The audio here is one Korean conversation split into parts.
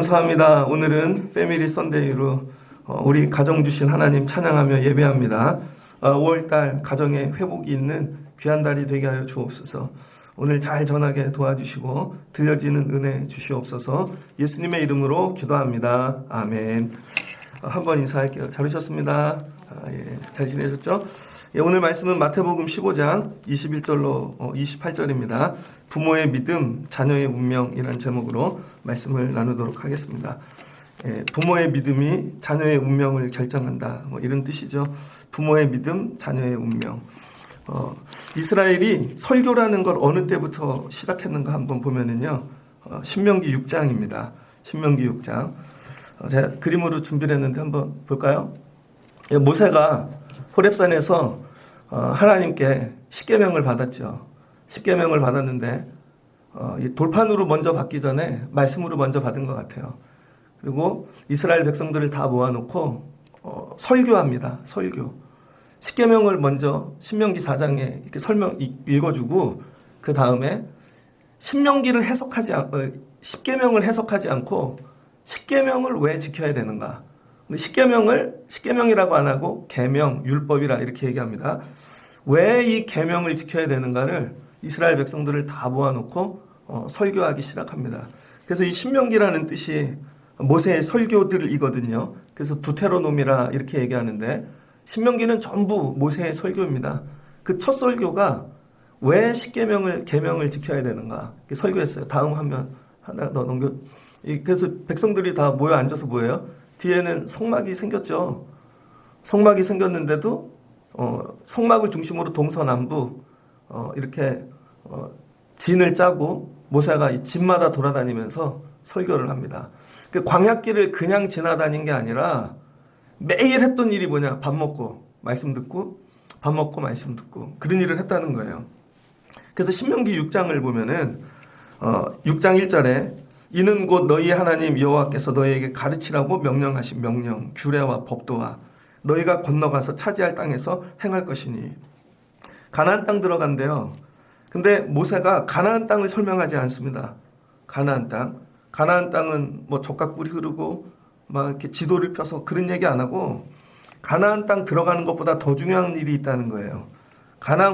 감사합니다. 오늘은 패밀리 선데이로 우리 가정 주신 하나님 찬양하며 예배합니다. 5월달 가정에 회복이 있는 귀한 달이 되게 하여 주옵소서. 오늘 잘 전하게 도와주시고 들려지는 은혜 주시옵소서. 예수님의 이름으로 기도합니다. 아멘. 한번 인사할게요. 잘 오셨습니다. 잘 지내셨죠? 오늘 말씀은 마태복음 15장 21절로 28절입니다. 부모의 믿음, 자녀의 운명이라는 제목으로 말씀을 나누도록 하겠습니다. 부모의 믿음이 자녀의 운명을 결정한다. 이런 뜻이죠. 부모의 믿음, 자녀의 운명. 이스라엘이 설교라는 걸 어느 때부터 시작했는가 한번 보면은요. 신명기 6장입니다. 신명기 6장. 제가 그림으로 준비를 했는데 한번 볼까요? 모세가 호렙산에서 하나님께 십계명을 받았죠. 십계명을 받았는데 돌판으로 먼저 받기 전에 말씀으로 먼저 받은 것 같아요. 그리고 이스라엘 백성들을 다 모아놓고 설교합니다. 설교. 십계명을 먼저 신명기 4장에 이렇게 읽어주고 그 다음에 십계명을 해석하지 않고 십계명을 왜 지켜야 되는가? 근데 십계명이라고 안 하고 계명, 율법이라 이렇게 얘기합니다. 왜 이 계명을 지켜야 되는가를 이스라엘 백성들을 다 모아놓고 설교하기 시작합니다. 그래서 이 신명기라는 뜻이 모세의 설교들이거든요. 그래서 두테로노미라 이렇게 얘기하는데 신명기는 전부 모세의 설교입니다. 그 첫 설교가 왜 계명을 지켜야 되는가 설교했어요. 다음 화면 하나 더 넘겨. 그래서 백성들이 다 모여 앉아서 뭐예요? 뒤에는 성막이 생겼죠. 성막이 생겼는데도 성막을 중심으로 동서남북 이렇게 진을 짜고 모세가 이 집마다 돌아다니면서 설교를 합니다. 그 광야길을 그냥 지나다닌 게 아니라 매일 했던 일이 뭐냐? 밥 먹고 말씀 듣고 밥 먹고 말씀 듣고 그런 일을 했다는 거예요. 그래서 신명기 6장을 보면은 6장 1절에 이는 곧 너희 하나님 여호와께서 너희에게 가르치라고 명령하신 명령, 규례와 법도와 너희가 건너가서 차지할 땅에서 행할 것이니. 가나안 땅 들어간대요. 근데 모세가 가나안 땅을 설명하지 않습니다. 가나안 땅. 가나안 땅은 뭐 젖가꿀이 흐르고 막 이렇게 지도를 펴서 그런 얘기 안 하고 가나안 땅 들어가는 것보다 더 중요한 일이 있다는 거예요.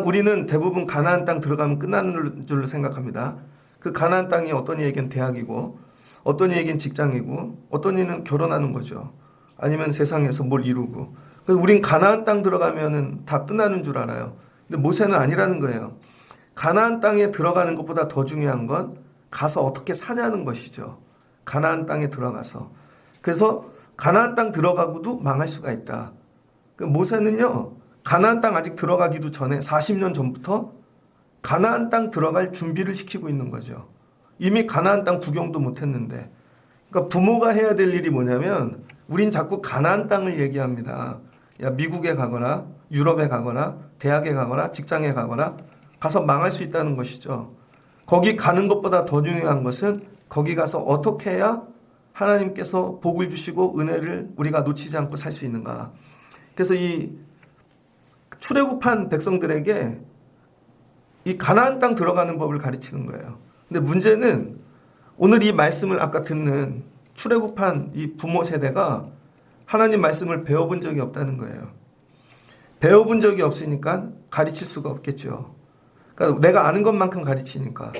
우리는 대부분 가나안 땅 들어가면 끝나는 줄로 생각합니다. 그 가나안 땅이 어떤 이에겐 대학이고 어떤 이에겐 직장이고 어떤 이는 결혼하는 거죠. 아니면 세상에서 뭘 이루고. 그래서 우린 가나안 땅 들어가면은 다 끝나는 줄 알아요. 근데 모세는 아니라는 거예요. 가나안 땅에 들어가는 것보다 더 중요한 건 가서 어떻게 사냐는 것이죠. 가나안 땅에 들어가서. 그래서 가나안 땅 들어가고도 망할 수가 있다. 모세는요. 가나안 땅 아직 들어가기도 전에 40년 전부터 가나안 땅 들어갈 준비를 시키고 있는 거죠. 이미 가나안 땅 구경도 못했는데. 그러니까 부모가 해야 될 일이 뭐냐면 우린 자꾸 가나안 땅을 얘기합니다. 야, 미국에 가거나 유럽에 가거나 대학에 가거나 직장에 가거나 가서 망할 수 있다는 것이죠. 거기 가는 것보다 더 중요한 것은 거기 가서 어떻게 해야 하나님께서 복을 주시고 은혜를 우리가 놓치지 않고 살 수 있는가. 그래서 이 출애굽한 백성들에게 이 가나안 땅 들어가는 법을 가르치는 거예요. 근데 문제는 오늘 이 말씀을 아까 듣는 출애굽한 이 부모 세대가 하나님 말씀을 배워본 적이 없다는 거예요. 배워본 적이 없으니까 가르칠 수가 없겠죠. 그러니까 내가 아는 것만큼 가르치니까.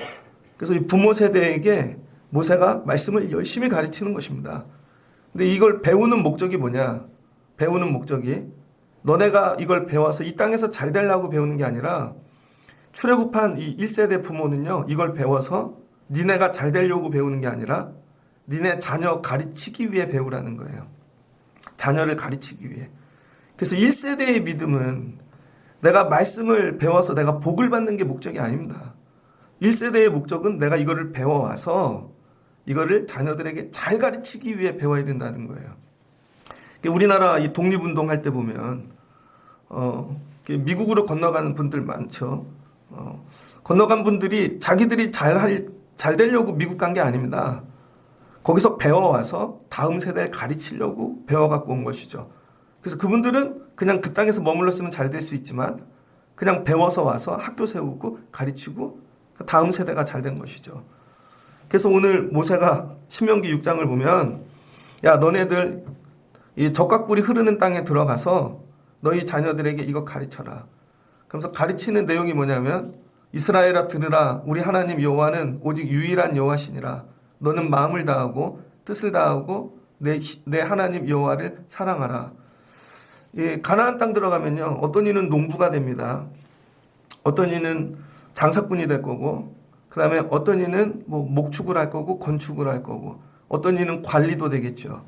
그래서 이 부모 세대에게 모세가 말씀을 열심히 가르치는 것입니다. 근데 이걸 배우는 목적이 뭐냐? 배우는 목적이 너네가 이걸 배워서 이 땅에서 잘 되려고 배우는 게 아니라 출애굽한 이 1세대 부모는요. 이걸 배워서 니네가 잘 되려고 배우는 게 아니라 니네 자녀 가르치기 위해 배우라는 거예요. 자녀를 가르치기 위해. 그래서 1세대의 믿음은 내가 말씀을 배워서 내가 복을 받는 게 목적이 아닙니다. 1세대의 목적은 내가 이거를 배워와서 이거를 자녀들에게 잘 가르치기 위해 배워야 된다는 거예요. 우리나라 이 독립운동 할 때 보면 미국으로 건너가는 분들 많죠. 건너간 분들이 자기들이 잘 되려고 미국 간 게 아닙니다. 거기서 배워와서 다음 세대에 가르치려고 배워갖고 온 것이죠. 그래서 그분들은 그냥 그 땅에서 머물렀으면 잘 될 수 있지만 그냥 배워서 와서 학교 세우고 가르치고 다음 세대가 잘 된 것이죠. 그래서 오늘 모세가 신명기 6장을 보면 야 너네들 이 적각불이 흐르는 땅에 들어가서 너희 자녀들에게 이거 가르쳐라. 그러면서 가르치는 내용이 뭐냐면 이스라엘아 들으라 우리 하나님 여호와는 오직 유일한 여호와시니라. 너는 마음을 다하고 뜻을 다하고 내 하나님 여호와를 사랑하라. 예, 가나안 땅 들어가면요 어떤 이는 농부가 됩니다. 어떤 이는 장사꾼이 될 거고 그 다음에 어떤 이는 뭐 목축을 할 거고 건축을 할 거고 어떤 이는 관리도 되겠죠.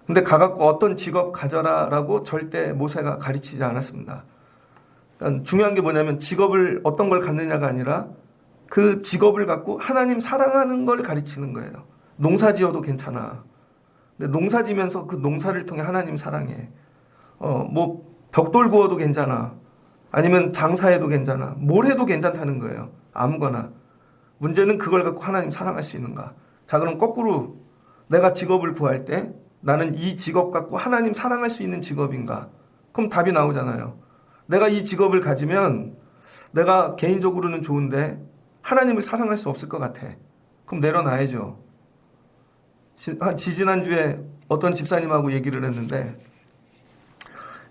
근데 가갖고 어떤 직업 가져라라고 절대 모세가 가르치지 않았습니다. 그러니까 중요한 게 뭐냐면 직업을 어떤 걸 갖느냐가 아니라 그 직업을 갖고 하나님 사랑하는 걸 가르치는 거예요. 농사 지어도 괜찮아. 근데 농사 지면서 그 농사를 통해 하나님 사랑해. 뭐 벽돌 구워도 괜찮아. 아니면 장사해도 괜찮아. 뭘 해도 괜찮다는 거예요. 아무거나. 문제는 그걸 갖고 하나님 사랑할 수 있는가. 자, 그럼 거꾸로 내가 직업을 구할 때 나는 이 직업 갖고 하나님 사랑할 수 있는 직업인가? 그럼 답이 나오잖아요. 내가 이 직업을 가지면 내가 개인적으로는 좋은데 하나님을 사랑할 수 없을 것 같아. 그럼 내려놔야죠. 지지난주에 어떤 집사님하고 얘기를 했는데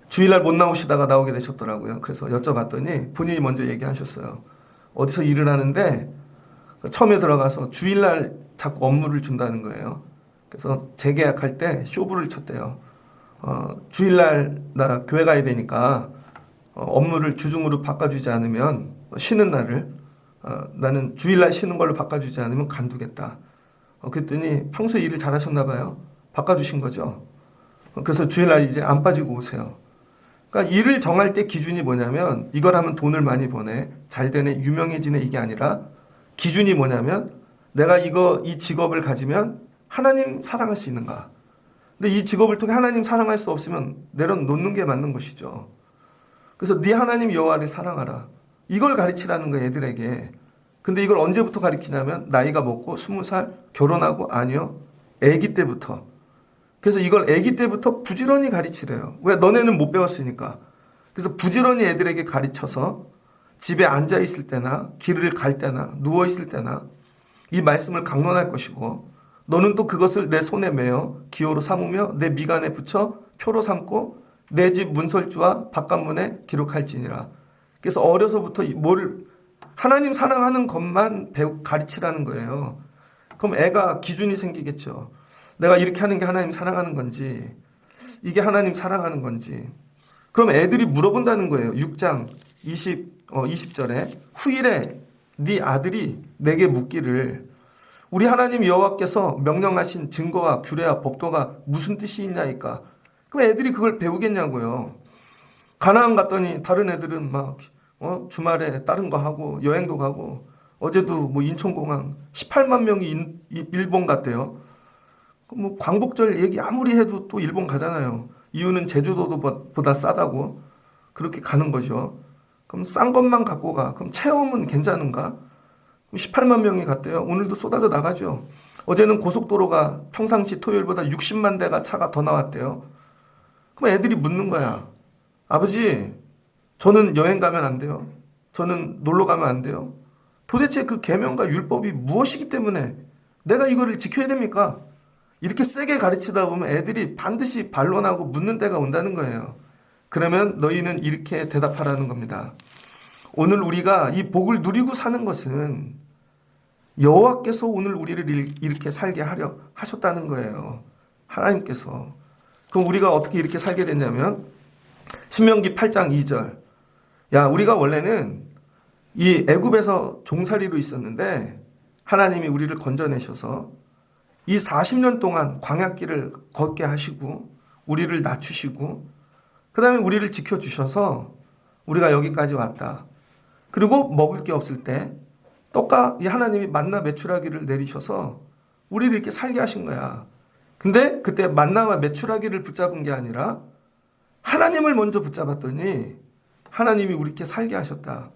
주일날 못 나오시다가 나오게 되셨더라고요. 그래서 여쭤봤더니 본인이 먼저 얘기하셨어요. 어디서 일을 하는데 처음에 들어가서 주일날 자꾸 업무를 준다는 거예요. 그래서 재계약할 때 쇼부를 쳤대요. 주일날 나 교회 가야 되니까 업무를 주중으로 바꿔주지 않으면 쉬는 날을 나는 주일날 쉬는 걸로 바꿔주지 않으면 간두겠다. 그랬더니 평소에 일을 잘하셨나 봐요. 바꿔주신 거죠. 그래서 주일날 이제 안 빠지고 오세요. 그러니까 일을 정할 때 기준이 뭐냐면 이걸 하면 돈을 많이 버네, 잘 되네, 유명해지네 이게 아니라 기준이 뭐냐면 내가 이 직업을 가지면 하나님 사랑할 수 있는가. 근데 이 직업을 통해 하나님 사랑할 수 없으면 내려놓는 게 맞는 것이죠. 그래서 네 하나님 여호와를 사랑하라. 이걸 가르치라는 거예요, 애들에게. 근데 이걸 언제부터 가르치냐면 나이가 먹고 20살 결혼하고 아니요. 아기 때부터. 그래서 이걸 아기 때부터 부지런히 가르치래요. 왜? 너네는 못 배웠으니까. 그래서 부지런히 애들에게 가르쳐서 집에 앉아 있을 때나 길을 갈 때나 누워 있을 때나 이 말씀을 강론할 것이고 너는 또 그것을 내 손에 메어 기호로 삼으며 내 미간에 붙여 표로 삼고 내 집 문설주와 바깥문에 기록할지니라. 그래서 어려서부터 하나님 사랑하는 것만 가르치라는 거예요. 그럼 애가 기준이 생기겠죠. 내가 이렇게 하는 게 하나님 사랑하는 건지 이게 하나님 사랑하는 건지. 그럼 애들이 물어본다는 거예요. 6장 20절에 후일에 네 아들이 내게 묻기를 우리 하나님 여호와께서 명령하신 증거와 규례와 법도가 무슨 뜻이 있냐니까. 그럼 애들이 그걸 배우겠냐고요. 가나안 갔더니 다른 애들은 막 주말에 다른 거 하고 여행도 가고 어제도 뭐 인천공항 18만 명이 일본 갔대요. 뭐 광복절 얘기 아무리 해도 또 일본 가잖아요. 이유는 제주도보다 싸다고 그렇게 가는 거죠. 그럼 싼 것만 갖고 가. 그럼 체험은 괜찮은가? 18만 명이 갔대요. 오늘도 쏟아져 나가죠. 어제는 고속도로가 평상시 토요일보다 60만 대가 차가 더 나왔대요. 그럼 애들이 묻는 거야. 아버지, 저는 여행 가면 안 돼요. 저는 놀러 가면 안 돼요. 도대체 그 계명과 율법이 무엇이기 때문에 내가 이거를 지켜야 됩니까? 이렇게 세게 가르치다 보면 애들이 반드시 반론하고 묻는 때가 온다는 거예요. 그러면 너희는 이렇게 대답하라는 겁니다. 오늘 우리가 이 복을 누리고 사는 것은 여호와께서 오늘 우리를 이렇게 살게 하려 하셨다는 거예요. 하나님께서. 그럼 우리가 어떻게 이렇게 살게 됐냐면 신명기 8장 2절. 야, 우리가 원래는 이 애굽에서 종살이로 있었는데 하나님이 우리를 건져내셔서 이 40년 동안 광야길을 걷게 하시고 우리를 낮추시고 그 다음에 우리를 지켜주셔서 우리가 여기까지 왔다. 그리고 먹을 게 없을 때 이 하나님이 만나 메추라기를 내리셔서 우리를 이렇게 살게 하신 거야. 근데 그때 만나와 메추라기를 붙잡은 게 아니라 하나님을 먼저 붙잡았더니 하나님이 우리 이렇게 살게 하셨다.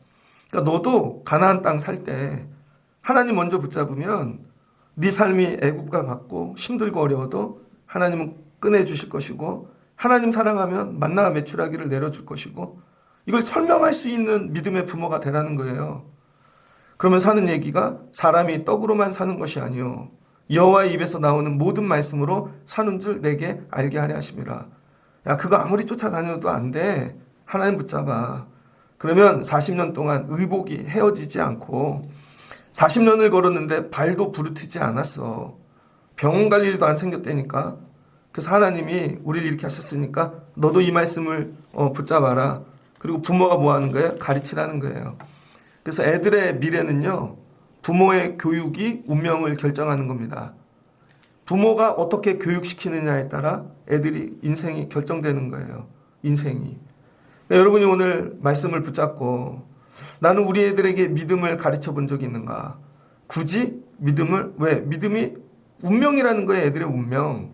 그러니까 너도 가나안 땅 살 때 하나님 먼저 붙잡으면 네 삶이 애굽과 같고 힘들고 어려워도 하나님은 꺼내주실 것이고 하나님 사랑하면 만나와 메추라기를 내려줄 것이고 이걸 설명할 수 있는 믿음의 부모가 되라는 거예요. 그러면 사는 얘기가 사람이 떡으로만 사는 것이 아니요 여호와의 입에서 나오는 모든 말씀으로 사는 줄 내게 알게 하려 하심이라. 야, 그거 아무리 쫓아다녀도 안 돼. 하나님 붙잡아. 그러면 40년 동안 의복이 헤어지지 않고 40년을 걸었는데 발도 부르트지 않았어. 병원 갈 일도 안 생겼다니까. 그래서 하나님이 우리를 이렇게 하셨으니까 너도 이 말씀을 붙잡아라. 그리고 부모가 뭐 하는 거예요? 가르치라는 거예요. 그래서 애들의 미래는요, 부모의 교육이 운명을 결정하는 겁니다. 부모가 어떻게 교육시키느냐에 따라 애들이 인생이 결정되는 거예요. 인생이. 그러니까 여러분이 오늘 말씀을 붙잡고 나는 우리 애들에게 믿음을 가르쳐 본 적이 있는가? 굳이 믿음을, 왜? 믿음이 운명이라는 거예요. 애들의 운명.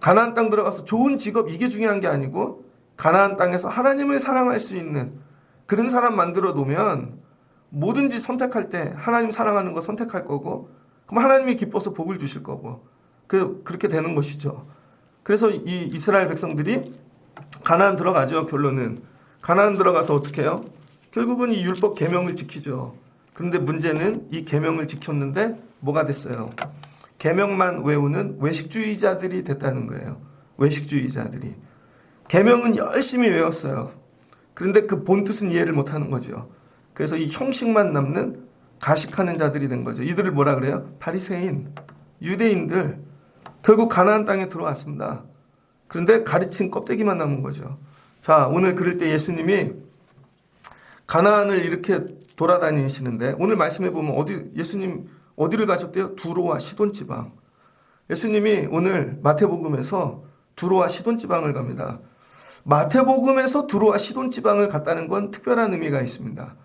가나안 땅 들어가서 좋은 직업 이게 중요한 게 아니고 가나안 땅에서 하나님을 사랑할 수 있는 그런 사람 만들어 놓으면 뭐든지 선택할 때 하나님 사랑하는 거 선택할 거고 그럼 하나님이 기뻐서 복을 주실 거고 그렇게 되는 것이죠. 그래서 이 이스라엘 백성들이 가나안 들어가죠. 결론은 가나안 들어가서 어떻게 해요? 결국은 이 율법 계명을 지키죠. 그런데 문제는 이 계명을 지켰는데 뭐가 됐어요? 계명만 외우는 외식주의자들이 됐다는 거예요. 외식주의자들이. 계명은 열심히 외웠어요. 그런데 그 본뜻은 이해를 못하는 거죠. 그래서 이 형식만 남는 가식하는 자들이 된 거죠. 이들을 뭐라 그래요? 바리새인, 유대인들. 결국 가나안 땅에 들어왔습니다. 그런데 가르친 껍데기만 남은 거죠. 자, 오늘 그럴 때 예수님이 가나안을 이렇게 돌아다니시는데 오늘 말씀해 보면 예수님 어디를 가셨대요? 두로와 시돈 지방. 예수님이 오늘 마태복음에서 두로와 시돈 지방을 갑니다. 마태복음에서 두로와 시돈 지방을 갔다는 건 특별한 의미가 있습니다.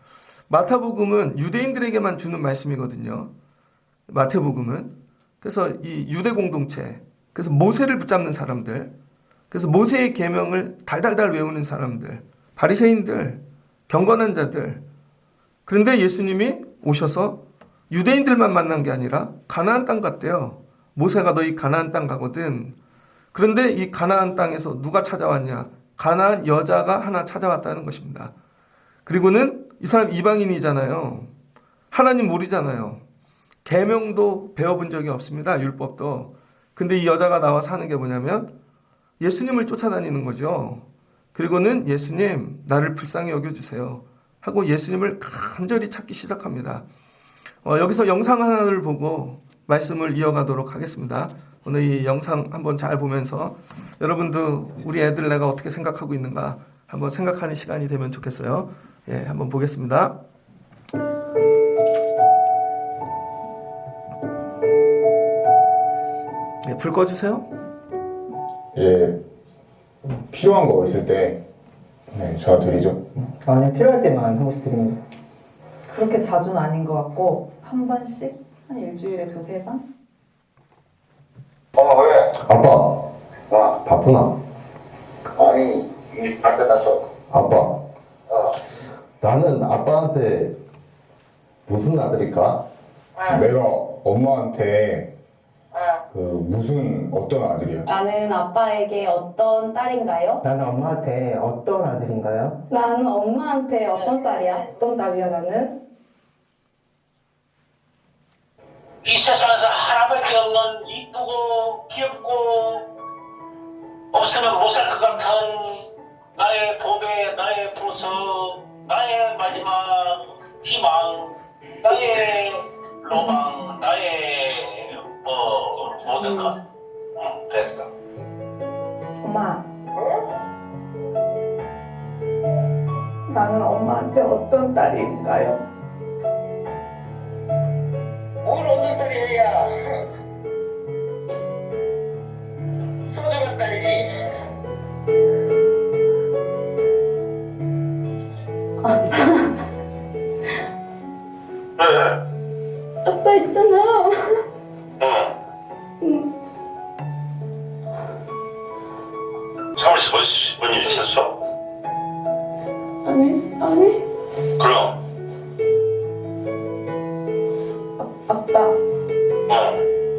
마태복음은 유대인들에게만 주는 말씀이거든요. 마태복음은. 그래서 이 유대 공동체, 그래서 모세를 붙잡는 사람들, 그래서 모세의 계명을 달달달 외우는 사람들, 바리새인들, 경건한 자들. 그런데 예수님이 오셔서 유대인들만 만난 게 아니라 가나안 땅 갔대요. 모세가 너희 가나안 땅 가거든. 그런데 이 가나안 땅에서 누가 찾아왔냐? 가나안 여자가 하나 찾아왔다는 것입니다. 그리고는 이 사람 이방인이잖아요. 하나님 모르잖아요. 계명도 배워본 적이 없습니다. 율법도. 근데 이 여자가 나와서 하는 게 뭐냐면 예수님을 쫓아다니는 거죠. 그리고는 예수님 나를 불쌍히 여겨주세요 하고 예수님을 간절히 찾기 시작합니다. 여기서 영상 하나를 보고 말씀을 이어가도록 하겠습니다. 오늘 이 영상 한번 잘 보면서 여러분도 우리 애들 내가 어떻게 생각하고 있는가 한번 생각하는 시간이 되면 좋겠어요. 예, 한번 보겠습니다. 예, 불 꺼주세요. 예, 필요한 거 있을 때 네, 전화 드리죠. 아니 필요할 때만 한 번씩 드립니다. 그렇게 자주는 아닌 것 같고 한 번씩 한 일주일에 2-3번? 왜? 아빠, 바쁘나? 아니, 일안 끝났어. 아빠, 나는 아빠한테 무슨 아들일까? 내가 엄마한테 무슨 어떤 아들이야? 나는 아빠에게 어떤 딸인가요? 나는 엄마한테 어떤 아들인가요? 나는 엄마한테 어떤 딸이야? 어떤 딸이야 나는? 이 세상에서 하나밖에 없는 이쁘고 귀엽고 없으면 못 살 것 같은 나의 보배, 나의 보석, 나의 마지막 희망, 나의 로망, 나의 모든 것. 됐어. 엄마. 나는 엄마한테 어떤 딸인가요? 뭘 어떤 딸이야? 소중한 딸이지. 아빠 있잖아. 사무실에서 뭔 일 있었어? 아니. 그럼. 아빠.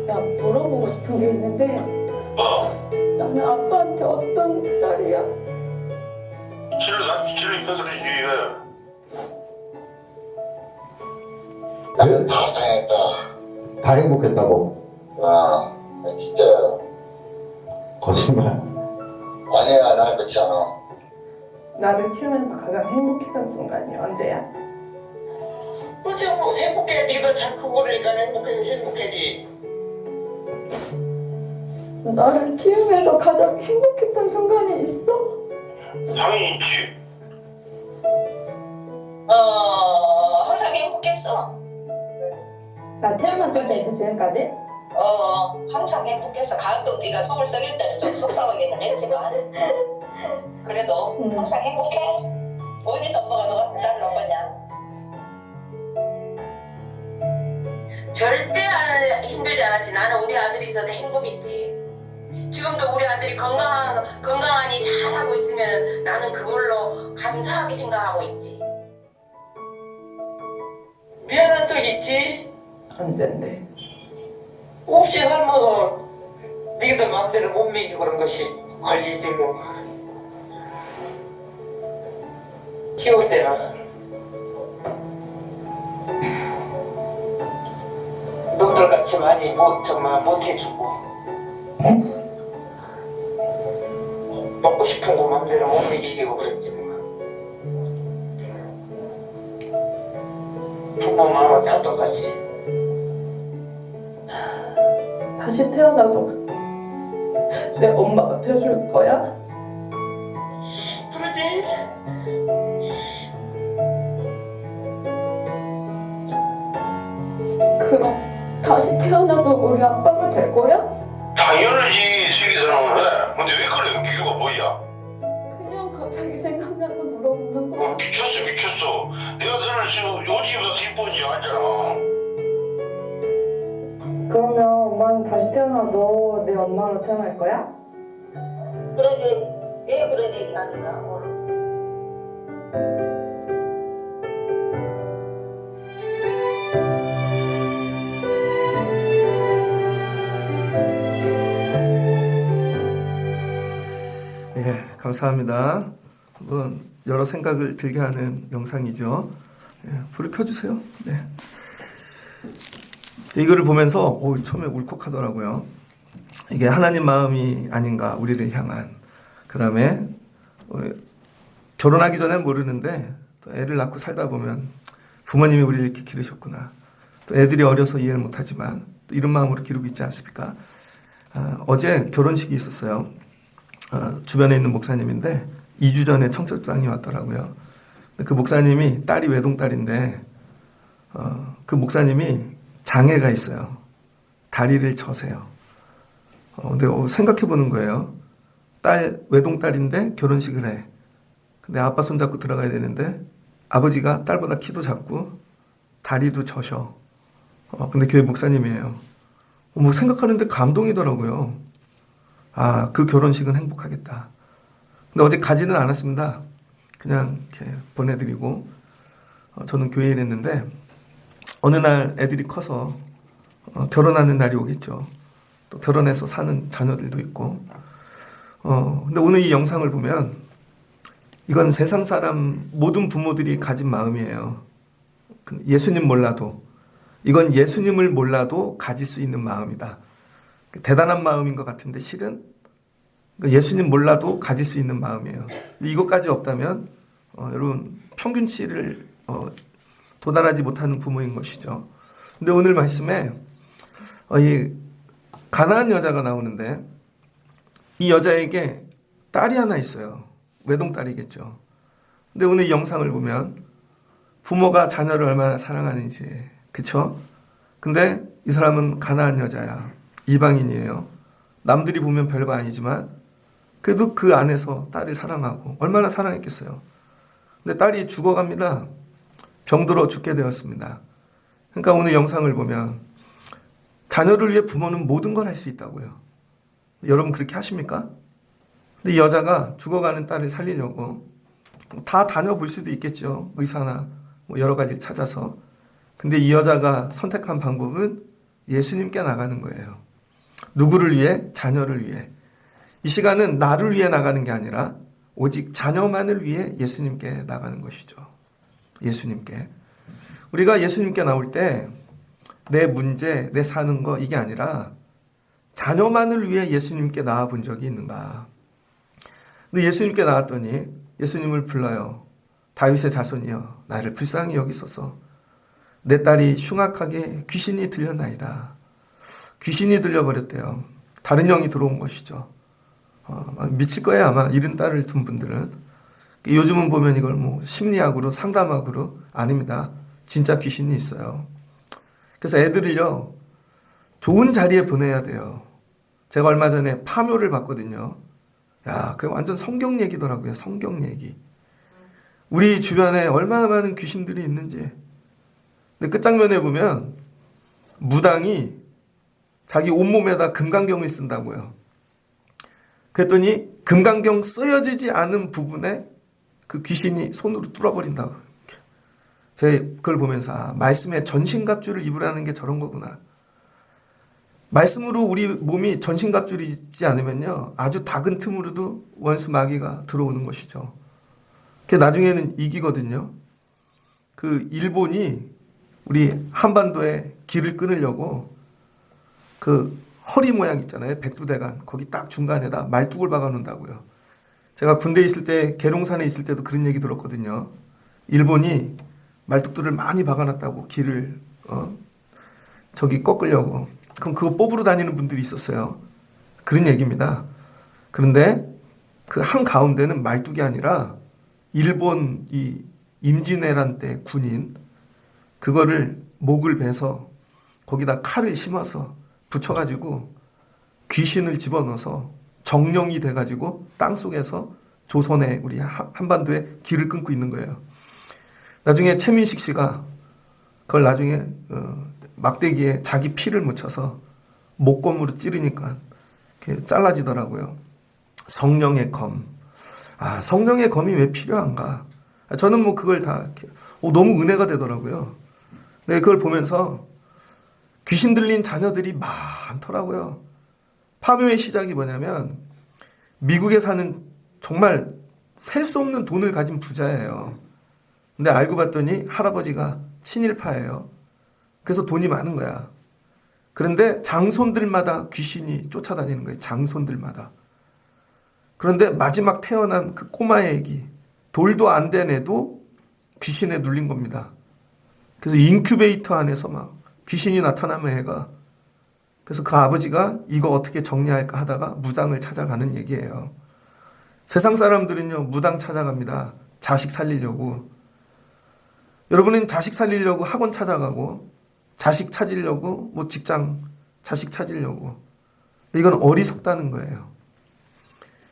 나 물어보고 싶은 게 있는데 나는 아빠한테 어떤 딸이야? 길을 입혀서 그러지. 나는 다 사양했다. 다 행복했다고? 와, 진짜요. 거짓말. 아니야, 나는 그렇지 않아. 나를 키우면서 가장 행복했던 순간이 언제야? 그렇지, 뭐 행복해. 네가 잘 크고 그러니까 행복해지. 나를 키우면서 가장 행복했던 순간이 있어? 당연히 있지. 항상 행복했어. 나 태어났을 때부터 지금까지? 항상 행복했어. 가끔 네가 속을 썩일 때는 좀 속상하게는 했지만 그래도 항상 행복해. 어디서 엄마가 너 같은 딸을 얻었냐? 절대 힘들지 않았지. 나는 우리 아들이 있어서 행복했지. 지금도 우리 아들이 건강하니 잘하고 있으면 나는 그걸로 감사하게 생각하고 있지. 미안한 적 있지? 언젠데? 없이 살면서 니들 마음대로 못 먹이고 그런 것이 관리지 뭐. 키울 때는 놈들같이 많이 정말 못해주고 먹고 싶은 거 마음대로 못 먹이고 그랬지 뭐. 부모 마음은 다 똑같지. 다시 태어나도 내 엄마가 되어줄 거야? 그러지? 그럼 다시 태어나도 우리 아빠가 될 거야? 당연하지, 슬기 사람은 왜? 근데 왜 그래? 이유가 뭐야? 그냥 갑자기 생각나서 물어보는 거야. 미쳤어. 내가 너를 지금 요집에서 뒷번지 하잖아. 그러면 엄마는 다시 태어나도 내 엄마로 태어날 거야? 왜 그런 얘기 하느냐? 예, 감사합니다. 한번 여러 생각을 들게 하는 영상이죠. 예, 불을 켜주세요. 네. 이거를 보면서 처음에 울컥하더라고요. 이게 하나님 마음이 아닌가, 우리를 향한. 그 다음에 결혼하기 전엔 모르는데 또 애를 낳고 살다 보면 부모님이 우리를 이렇게 기르셨구나. 또 애들이 어려서 이해를 못하지만 또 이런 마음으로 기르고 있지 않습니까? 어제 결혼식이 있었어요. 주변에 있는 목사님인데 2주 전에 청첩장이 왔더라고요. 근데 그 목사님이 딸이 외동딸인데 그 목사님이 장애가 있어요. 다리를 져세요. 근데 생각해 보는 거예요. 외동딸인데 결혼식을 해. 근데 아빠 손잡고 들어가야 되는데 아버지가 딸보다 키도 작고 다리도 져셔. 근데 교회 목사님이에요. 뭐 생각하는데 감동이더라고요. 그 결혼식은 행복하겠다. 근데 어제 가지는 않았습니다. 그냥 이렇게 보내드리고 저는 교회에 일했는데 어느 날 애들이 커서 결혼하는 날이 오겠죠. 또 결혼해서 사는 자녀들도 있고. 근데 오늘 이 영상을 보면 이건 세상 사람 모든 부모들이 가진 마음이에요. 예수님 몰라도, 이건 예수님을 몰라도 가질 수 있는 마음이다. 대단한 마음인 것 같은데 실은 예수님 몰라도 가질 수 있는 마음이에요. 근데 이것까지 없다면 여러분 평균치를 도달하지 못하는 부모인 것이죠. 근데 오늘 말씀에 이 가나안 여자가 나오는데 이 여자에게 딸이 하나 있어요. 외동딸이겠죠. 근데 오늘 이 영상을 보면 부모가 자녀를 얼마나 사랑하는지, 그쵸? 근데 이 사람은 가나안 여자야. 이방인이에요. 남들이 보면 별거 아니지만 그래도 그 안에서 딸을 사랑하고 얼마나 사랑했겠어요. 근데 딸이 죽어갑니다. 병들어 죽게 되었습니다. 그러니까 오늘 영상을 보면 자녀를 위해 부모는 모든 걸 할 수 있다고요. 여러분 그렇게 하십니까? 근데 이 여자가 죽어가는 딸을 살리려고 다 다녀볼 수도 있겠죠. 의사나 뭐 여러 가지를 찾아서. 근데 이 여자가 선택한 방법은 예수님께 나가는 거예요. 누구를 위해? 자녀를 위해. 이 시간은 나를 위해 나가는 게 아니라 오직 자녀만을 위해 예수님께 나가는 것이죠. 예수님께. 우리가 예수님께 나올 때 내 문제, 내 사는 거 이게 아니라 자녀만을 위해 예수님께 나와 본 적이 있는가? 근데 예수님께 나왔더니 예수님을 불러요. 다윗의 자손이여 나를 불쌍히 여기소서. 내 딸이 흉악하게 귀신이 들렸나이다. 귀신이 들려버렸대요. 다른 영이 들어온 것이죠. 미칠 거예요 아마 이런 딸을 둔 분들은. 요즘은 보면 이걸 뭐 심리학으로 상담학으로 아닙니다. 진짜 귀신이 있어요. 그래서 애들을요 좋은 자리에 보내야 돼요. 제가 얼마 전에 파묘를 봤거든요. 야, 그게 완전 성경 얘기더라고요. 성경 얘기. 우리 주변에 얼마나 많은 귀신들이 있는지. 근데 끝장면에 보면 무당이 자기 온몸에다 금강경을 쓴다고요. 그랬더니 금강경 쓰여지지 않은 부분에 그 귀신이 손으로 뚫어버린다고. 제가 그걸 보면서 말씀에 전신갑주를 입으라는 게 저런 거구나. 말씀으로 우리 몸이 전신갑주를 입지 않으면요 아주 작은 틈으로도 원수 마귀가 들어오는 것이죠. 그게 나중에는 이기거든요. 그 일본이 우리 한반도에 길을 끊으려고 그 허리 모양 있잖아요. 백두대간 거기 딱 중간에다 말뚝을 박아 놓는다고요. 제가 군대에 있을 때 계룡산에 있을 때도 그런 얘기 들었거든요. 일본이 말뚝들을 많이 박아놨다고 길을 저기 꺾으려고. 그럼 그거 뽑으러 다니는 분들이 있었어요. 그런 얘기입니다. 그런데 그 한가운데는 말뚝이 아니라 일본 이 임진왜란 때 군인 그거를 목을 베서 거기다 칼을 심어서 붙여가지고 귀신을 집어넣어서 정령이 돼가지고 땅속에서 조선의 우리 한반도에 길을 끊고 있는 거예요. 나중에 최민식 씨가 그걸 나중에 막대기에 자기 피를 묻혀서 목검으로 찌르니까 이렇게 잘라지더라고요. 성령의 검. 아, 성령의 검이 왜 필요한가? 저는 뭐 그걸 다 이렇게 너무 은혜가 되더라고요. 네, 그걸 보면서 귀신 들린 자녀들이 많더라고요. 파묘의 시작이 뭐냐면 미국에 사는 정말 셀 수 없는 돈을 가진 부자예요. 근데 알고 봤더니 할아버지가 친일파예요. 그래서 돈이 많은 거야. 그런데 장손들마다 귀신이 쫓아다니는 거예요. 장손들마다. 그런데 마지막 태어난 그 꼬마의 애기 돌도 안 된 애도 귀신에 눌린 겁니다. 그래서 인큐베이터 안에서 막 귀신이 나타나면 애가 그래서 그 아버지가 이거 어떻게 정리할까 하다가 무당을 찾아가는 얘기예요. 세상 사람들은요 무당 찾아갑니다. 자식 살리려고. 여러분은 자식 살리려고 학원 찾아가고 자식 찾으려고 뭐 직장 자식 찾으려고. 이건 어리석다는 거예요.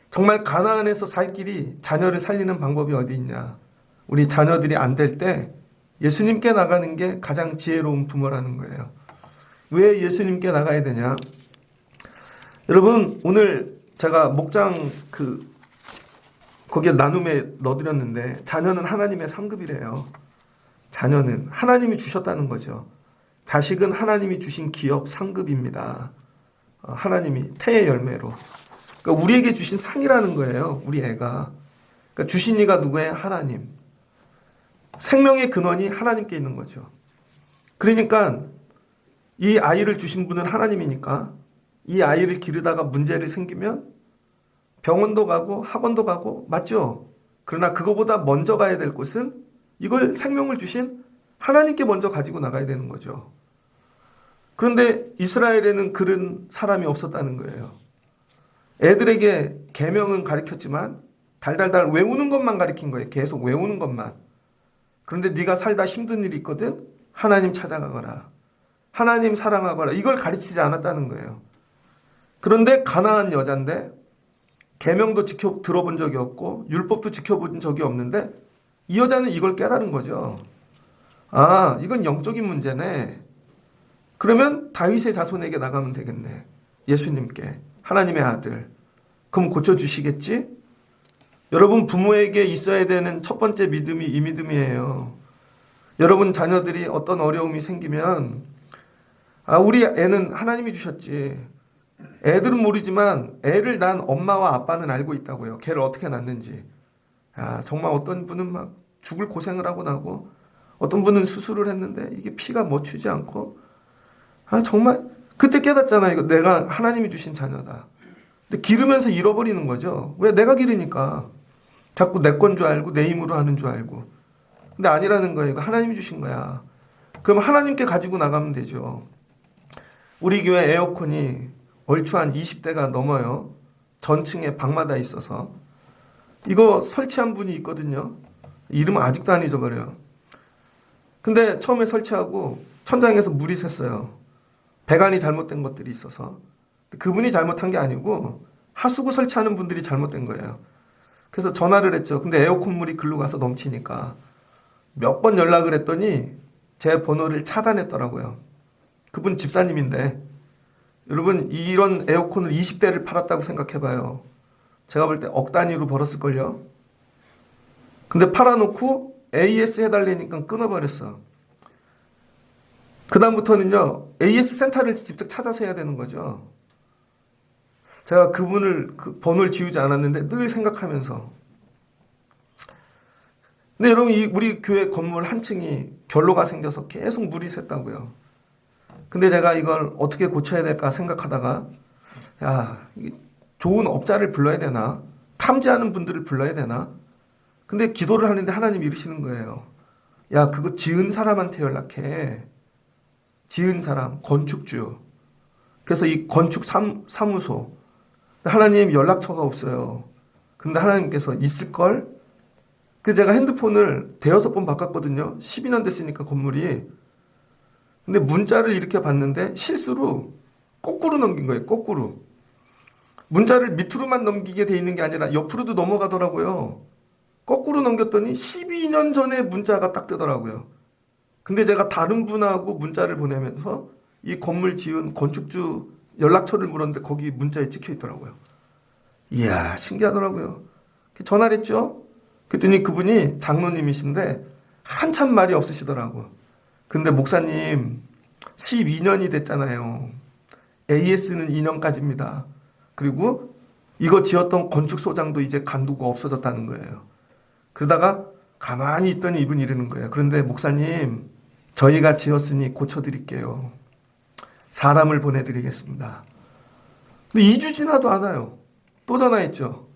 정말 가나안에서 살 길이 자녀를 살리는 방법이 어디 있냐. 우리 자녀들이 안 될 때 예수님께 나가는 게 가장 지혜로운 부모라는 거예요. 왜 예수님께 나가야 되냐? 여러분 오늘 제가 목장 거기에 나눔에 넣어드렸는데 자녀는 하나님의 상급이래요. 자녀는 하나님이 주셨다는 거죠. 자식은 하나님이 주신 기업 상급입니다. 하나님이 태의 열매로. 그러니까 우리에게 주신 상이라는 거예요. 우리 애가. 그러니까 주신 이가 누구예요? 하나님. 생명의 근원이 하나님께 있는 거죠. 그러니까 이 아이를 주신 분은 하나님이니까 이 아이를 기르다가 문제를 생기면 병원도 가고 학원도 가고 맞죠? 그러나 그거보다 먼저 가야 될 곳은 이걸 생명을 주신 하나님께 먼저 가지고 나가야 되는 거죠. 그런데 이스라엘에는 그런 사람이 없었다는 거예요. 애들에게 계명은 가르쳤지만 달달달 외우는 것만 가르친 거예요. 계속 외우는 것만. 그런데 네가 살다 힘든 일이 있거든? 하나님 찾아가거라. 하나님 사랑하거라. 이걸 가르치지 않았다는 거예요. 그런데 가나안 여잔데 계명도 들어본 적이 없고 율법도 지켜본 적이 없는데 이 여자는 이걸 깨달은 거죠. 아, 이건 영적인 문제네. 그러면 다윗의 자손에게 나가면 되겠네. 예수님께. 하나님의 아들. 그럼 고쳐주시겠지? 여러분 부모에게 있어야 되는 첫 번째 믿음이 이 믿음이에요. 여러분 자녀들이 어떤 어려움이 생기면 우리 애는 하나님이 주셨지. 애들은 모르지만 애를 낳은 엄마와 아빠는 알고 있다고요. 걔를 어떻게 낳는지. 정말 어떤 분은 막 죽을 고생을 하고 나고 어떤 분은 수술을 했는데 이게 피가 멎추지 않고 정말 그때 깨닫잖아요. 이거 내가 하나님이 주신 자녀다. 근데 기르면서 잃어버리는 거죠. 왜? 내가 기르니까. 자꾸 내 건 줄 알고 내 힘으로 하는 줄 알고. 근데 아니라는 거예요. 이거 하나님이 주신 거야. 그럼 하나님께 가지고 나가면 되죠. 우리 교회 에어컨이 얼추 한 20대가 넘어요. 전층에 방마다 있어서. 이거 설치한 분이 있거든요. 이름은 아직도 안 잊어버려요. 근데 처음에 설치하고 천장에서 물이 샜어요. 배관이 잘못된 것들이 있어서. 그분이 잘못한 게 아니고 하수구 설치하는 분들이 잘못된 거예요. 그래서 전화를 했죠. 근데 에어컨 물이 글로 가서 넘치니까 몇 번 연락을 했더니 제 번호를 차단했더라고요. 그분 집사님인데 여러분 이런 에어컨을 20대를 팔았다고 생각해봐요. 제가 볼 때 억 단위로 벌었을걸요. 근데 팔아놓고 AS 해달라니까 끊어버렸어. 그 다음부터는요 AS 센터를 직접 찾아서 해야 되는 거죠. 제가 그분을 그 번호를 지우지 않았는데 늘 생각하면서. 근데 여러분 우리 교회 건물 한 층이 결로가 생겨서 계속 물이 샜다고요. 근데 제가 이걸 어떻게 고쳐야 될까 생각하다가 이게 좋은 업자를 불러야 되나? 탐지하는 분들을 불러야 되나? 근데 기도를 하는데 하나님 이러시는 거예요. 야, 그거 지은 사람한테 연락해. 지은 사람, 건축주. 그래서 이 건축 사무소. 하나님 연락처가 없어요. 근데 하나님께서 있을걸? 그래서 제가 핸드폰을 대여섯 번 바꿨거든요. 12년 됐으니까 건물이. 근데 문자를 이렇게 봤는데 실수로 거꾸로 넘긴 거예요. 거꾸로. 문자를 밑으로만 넘기게 돼 있는 게 아니라 옆으로도 넘어가더라고요. 거꾸로 넘겼더니 12년 전에 문자가 딱 뜨더라고요. 근데 제가 다른 분하고 문자를 보내면서 이 건물 지은 건축주 연락처를 물었는데 거기 문자에 찍혀 있더라고요. 이야, 신기하더라고요. 전화를 했죠. 그랬더니 그분이 장로님이신데 한참 말이 없으시더라고. 근데 목사님 12년이 됐잖아요. AS는 2년까지입니다. 그리고 이거 지었던 건축소장도 이제 간두고 없어졌다는 거예요. 그러다가 가만히 있더니 이분이 이러는 거예요. 그런데 목사님 저희가 지었으니 고쳐드릴게요. 사람을 보내드리겠습니다. 근데 2주 지나도 안 와요. 또 전화했죠.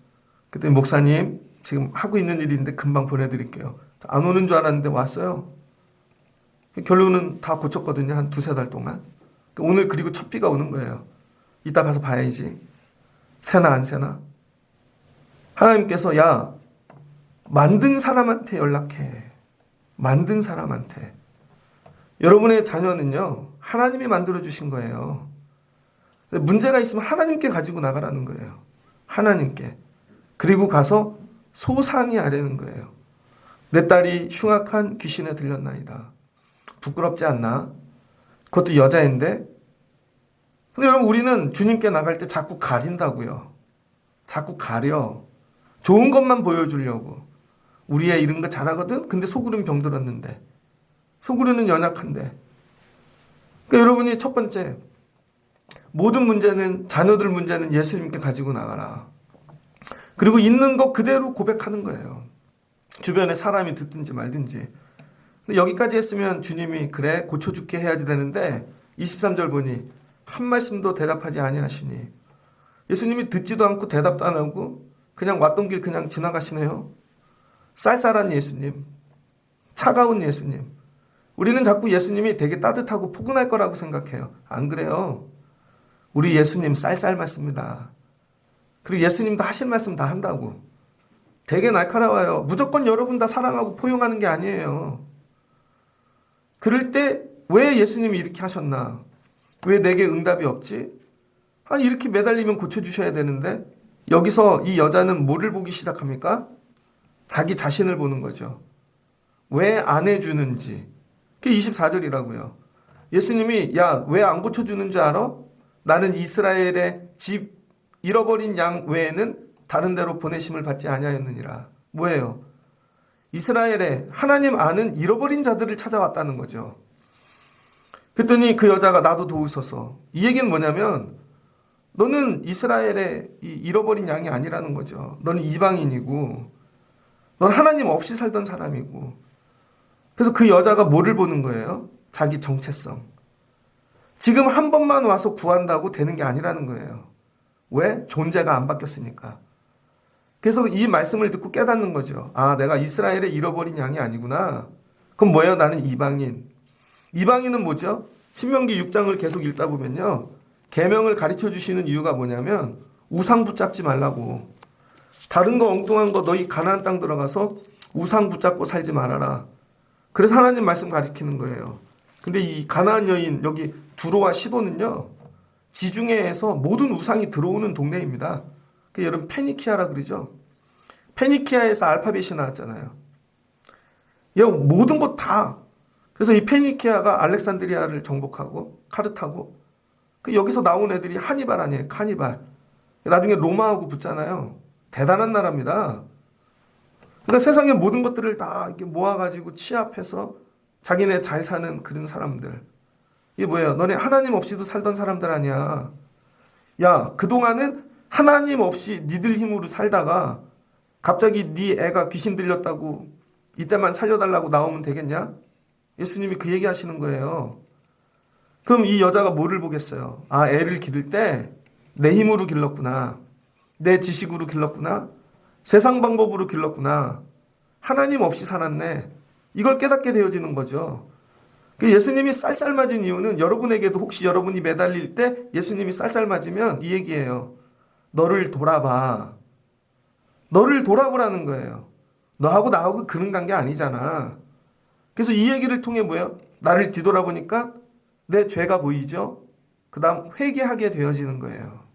그때 목사님 지금 하고 있는 일인데 금방 보내드릴게요. 안 오는 줄 알았는데 왔어요. 결론은 다 고쳤거든요. 한 2-3달 동안. 오늘 그리고 첫 비가 오는 거예요. 이따 가서 봐야지. 새나 안 새나. 하나님께서 야 만든 사람한테 연락해. 만든 사람한테. 여러분의 자녀는요 하나님이 만들어주신 거예요. 문제가 있으면 하나님께 가지고 나가라는 거예요. 하나님께. 그리고 가서 소상히 하라는 거예요. 내 딸이 흉악한 귀신에 들렸나이다. 부끄럽지 않나? 그것도 여자인데. 근데 여러분 우리는 주님께 나갈 때 자꾸 가린다고요. 자꾸 가려. 좋은 것만 보여주려고. 우리 애 이런 거 잘하거든? 근데 속으로는 병들었는데. 속으로는 연약한데. 그러니까 여러분이 첫 번째 모든 문제는 자녀들 문제는 예수님께 가지고 나가라. 그리고 있는 거 그대로 고백하는 거예요. 주변에 사람이 듣든지 말든지. 근데 여기까지 했으면 주님이 그래 고쳐줄게 해야지 되는데 23절 보니 한 말씀도 대답하지 아니하시니 예수님이 듣지도 않고 대답도 안 하고 그냥 왔던 길 그냥 지나가시네요. 쌀쌀한 예수님, 차가운 예수님. 우리는 자꾸 예수님이 되게 따뜻하고 포근할 거라고 생각해요. 안 그래요. 우리 예수님 쌀쌀 맞습니다. 그리고 예수님도 하실 말씀 다 한다고. 되게 날카로워요. 무조건 여러분 다 사랑하고 포용하는 게 아니에요. 그럴 때 왜 예수님이 이렇게 하셨나? 왜 내게 응답이 없지? 아니 이렇게 매달리면 고쳐주셔야 되는데 여기서 이 여자는 뭐를 보기 시작합니까? 자기 자신을 보는 거죠. 왜 안 해주는지. 그게 24절이라고요. 예수님이 야, 왜 안 고쳐주는 줄 알아? 나는 이스라엘의 집 잃어버린 양 외에는 다른 데로 보내심을 받지 아니하였느니라. 뭐예요? 이스라엘에 하나님 아는 잃어버린 자들을 찾아왔다는 거죠. 그랬더니 그 여자가 나도 도우소서. 이 얘기는 뭐냐면 너는 이스라엘의 잃어버린 양이 아니라는 거죠. 너는 이방인이고 넌 하나님 없이 살던 사람이고 그래서 그 여자가 뭐를 보는 거예요? 자기 정체성. 지금 한 번만 와서 구한다고 되는 게 아니라는 거예요. 왜? 존재가 안 바뀌었으니까. 그래서 이 말씀을 듣고 깨닫는 거죠. 아, 내가 이스라엘의 잃어버린 양이 아니구나. 그럼 뭐예요? 나는 이방인. 이방인은 뭐죠? 신명기 6장을 계속 읽다 보면요. 계명을 가르쳐 주시는 이유가 뭐냐면 우상 붙잡지 말라고. 다른 거 엉뚱한 거 너희 가나안 땅 들어가서 우상 붙잡고 살지 말아라. 그래서 하나님 말씀 가르치는 거예요. 근데 이 가나안 여인 여기 두로와 시돈은요. 지중해에서 모든 우상이 들어오는 동네입니다. 그 여러분 페니키아라 그러죠. 페니키아에서 알파벳이 나왔잖아요. 모든 것 다. 그래서 이 페니키아가 알렉산드리아를 정복하고 카르타고 그 여기서 나온 애들이 하니발 아니에요. 카니발. 나중에 로마하고 붙잖아요. 대단한 나라입니다. 그러니까 세상의 모든 것들을 다 이렇게 모아가지고 취합해서 자기네 잘 사는 그런 사람들. 이게 뭐예요? 너네 하나님 없이도 살던 사람들 아니야. 야, 그동안은 하나님 없이 니들 힘으로 살다가 갑자기 네 애가 귀신 들렸다고 이때만 살려달라고 나오면 되겠냐? 예수님이 그 얘기 하시는 거예요. 그럼 이 여자가 뭐를 보겠어요? 아, 애를 기를 때 내 힘으로 길렀구나. 내 지식으로 길렀구나. 세상 방법으로 길렀구나. 하나님 없이 살았네. 이걸 깨닫게 되어지는 거죠. 예수님이 쌀쌀 맞은 이유는 여러분에게도 혹시 여러분이 매달릴 때 예수님이 쌀쌀 맞으면 이 얘기예요. 너를 돌아봐. 너를 돌아보라는 거예요. 너하고 나하고 그런 관계 아니잖아. 그래서 이 얘기를 통해 뭐예요? 나를 뒤돌아보니까 내 죄가 보이죠? 그 다음 회개하게 되어지는 거예요.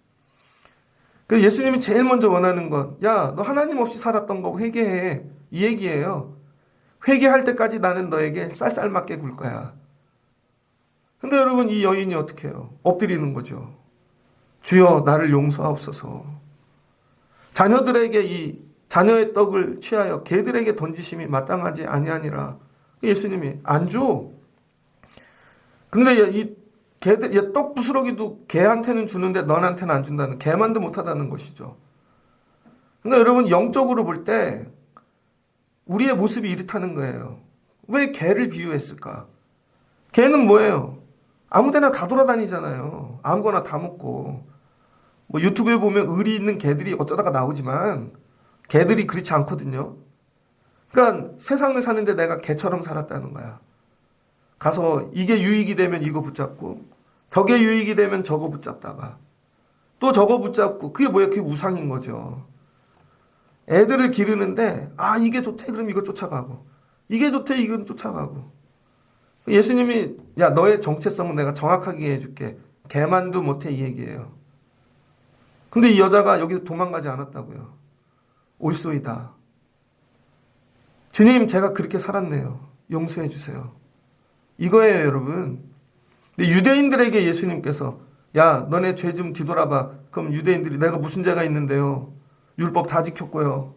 그래서 예수님이 제일 먼저 원하는 건 야, 너 하나님 없이 살았던 거 회개해. 이 얘기예요. 회개할 때까지 나는 너에게 쌀쌀 맞게 굴 거야. 근데 여러분 이 여인이 어떻게 해요? 엎드리는 거죠. 주여 나를 용서하옵소서. 자녀들에게 이 자녀의 떡을 취하여 개들에게 던지심이 마땅하지 아니하니라. 예수님이 안 줘. 그런데 이 개들, 떡 부스러기도 개한테는 주는데 너한테는 안 준다는, 개만도 못하다는 것이죠. 근데 여러분 영적으로 볼 때 우리의 모습이 이렇다는 거예요. 왜 개를 비유했을까? 개는 뭐예요? 아무데나 다 돌아다니잖아요. 아무거나 다 먹고. 뭐 유튜브에 보면 의리 있는 개들이 어쩌다가 나오지만 개들이 그렇지 않거든요. 그러니까 세상을 사는데 내가 개처럼 살았다는 거야. 가서 이게 유익이 되면 이거 붙잡고 저게 유익이 되면 저거 붙잡다가 또 저거 붙잡고 그게 뭐야? 그게 우상인 거죠. 애들을 기르는데 아 이게 좋대 그럼 이거 쫓아가고 이게 좋대 이건 쫓아가고 예수님이 야 너의 정체성은 내가 정확하게 해줄게. 개만도 못해 이 얘기예요. 근데 이 여자가 여기서 도망가지 않았다고요. 올소이다. 주님 제가 그렇게 살았네요. 용서해 주세요. 이거예요 여러분. 근데 유대인들에게 예수님께서 야 너네 죄 좀 뒤돌아봐. 그럼 유대인들이 내가 무슨 죄가 있는데요. 율법 다 지켰고요.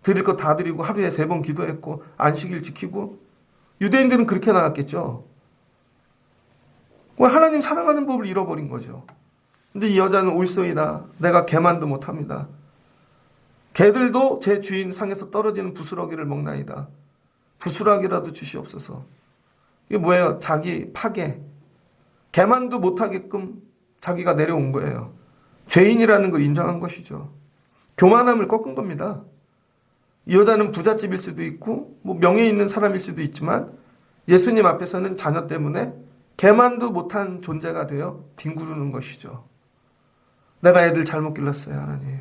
드릴 거 다 드리고 하루에 3번 기도했고 안식일 지키고 유대인들은 그렇게 나왔겠죠. 하나님 사랑하는 법을 잃어버린 거죠. 근데 이 여자는 올소이다. 내가 개만도 못합니다. 개들도 제 주인 상에서 떨어지는 부스러기를 먹나이다. 부스러기라도 주시옵소서. 이게 뭐예요? 자기 파괴. 개만도 못하게끔 자기가 내려온 거예요. 죄인이라는 걸 인정한 것이죠. 교만함을 꺾은 겁니다. 이 여자는 부잣집일 수도 있고 뭐 명예 있는 사람일 수도 있지만 예수님 앞에서는 자녀 때문에 개만도 못한 존재가 되어 뒹구르는 것이죠. 내가 애들 잘못 길렀어요 하나님.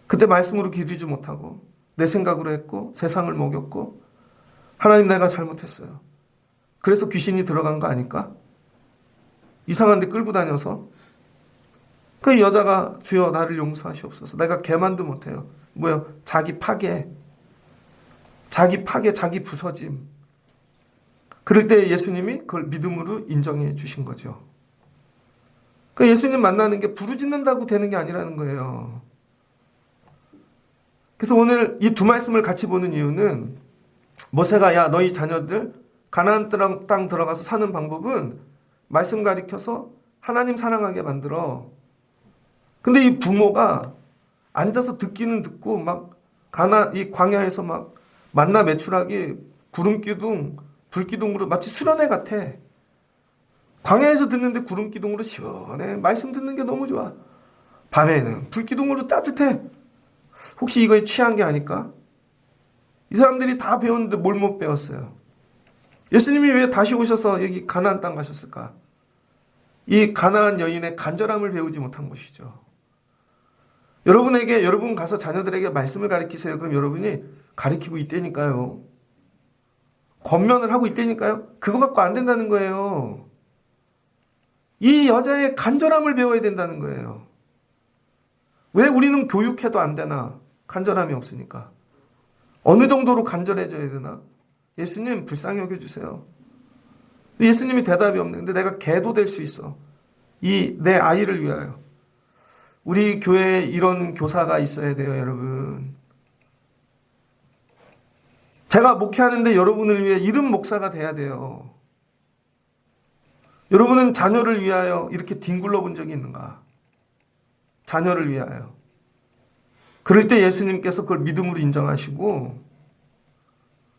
그때 말씀으로 기르지 못하고 내 생각으로 했고 세상을 먹였고 하나님 내가 잘못했어요. 그래서 귀신이 들어간 거 아닐까? 이상한 데 끌고 다녀서 그 여자가 주여 나를 용서하시옵소서. 내가 개만도 못해요. 뭐요? 자기 파괴, 자기 부서짐. 그럴 때 예수님이 그걸 믿음으로 인정해 주신 거죠. 그 예수님 만나는 게 부르짖는다고 되는 게 아니라는 거예요. 그래서 오늘 이 두 말씀을 같이 보는 이유는 모세가 야 너희 자녀들 가나안 땅 들어가서 사는 방법은 말씀 가리켜서 하나님 사랑하게 만들어. 근데 이 부모가 앉아서 듣기는 듣고 막 이 광야에서 막 만나 매출하기 구름기둥, 불기둥으로 마치 수련회 같아. 광야에서 듣는데 구름기둥으로 시원해. 말씀 듣는 게 너무 좋아. 밤에는 불기둥으로 따뜻해. 혹시 이거에 취한 게 아닐까? 이 사람들이 다 배웠는데 뭘 못 배웠어요? 예수님이 왜 다시 오셔서 여기 가나안 땅 가셨을까? 이 가나안 여인의 간절함을 배우지 못한 것이죠. 여러분 가서 자녀들에게 말씀을 가르치세요. 그럼 여러분이 가르치고 있다니까요. 권면을 하고 있다니까요. 그거 갖고 안 된다는 거예요. 이 여자의 간절함을 배워야 된다는 거예요. 왜 우리는 교육해도 안 되나? 간절함이 없으니까. 어느 정도로 간절해져야 되나? 예수님 불쌍히 여겨주세요. 예수님이 대답이 없는데 내가 개도 될 수 있어. 이 내 아이를 위하여. 우리 교회에 이런 교사가 있어야 돼요, 여러분. 제가 목회하는데 여러분을 위해 이런 목사가 돼야 돼요. 여러분은 자녀를 위하여 이렇게 뒹굴러 본 적이 있는가? 자녀를 위하여. 그럴 때 예수님께서 그걸 믿음으로 인정하시고,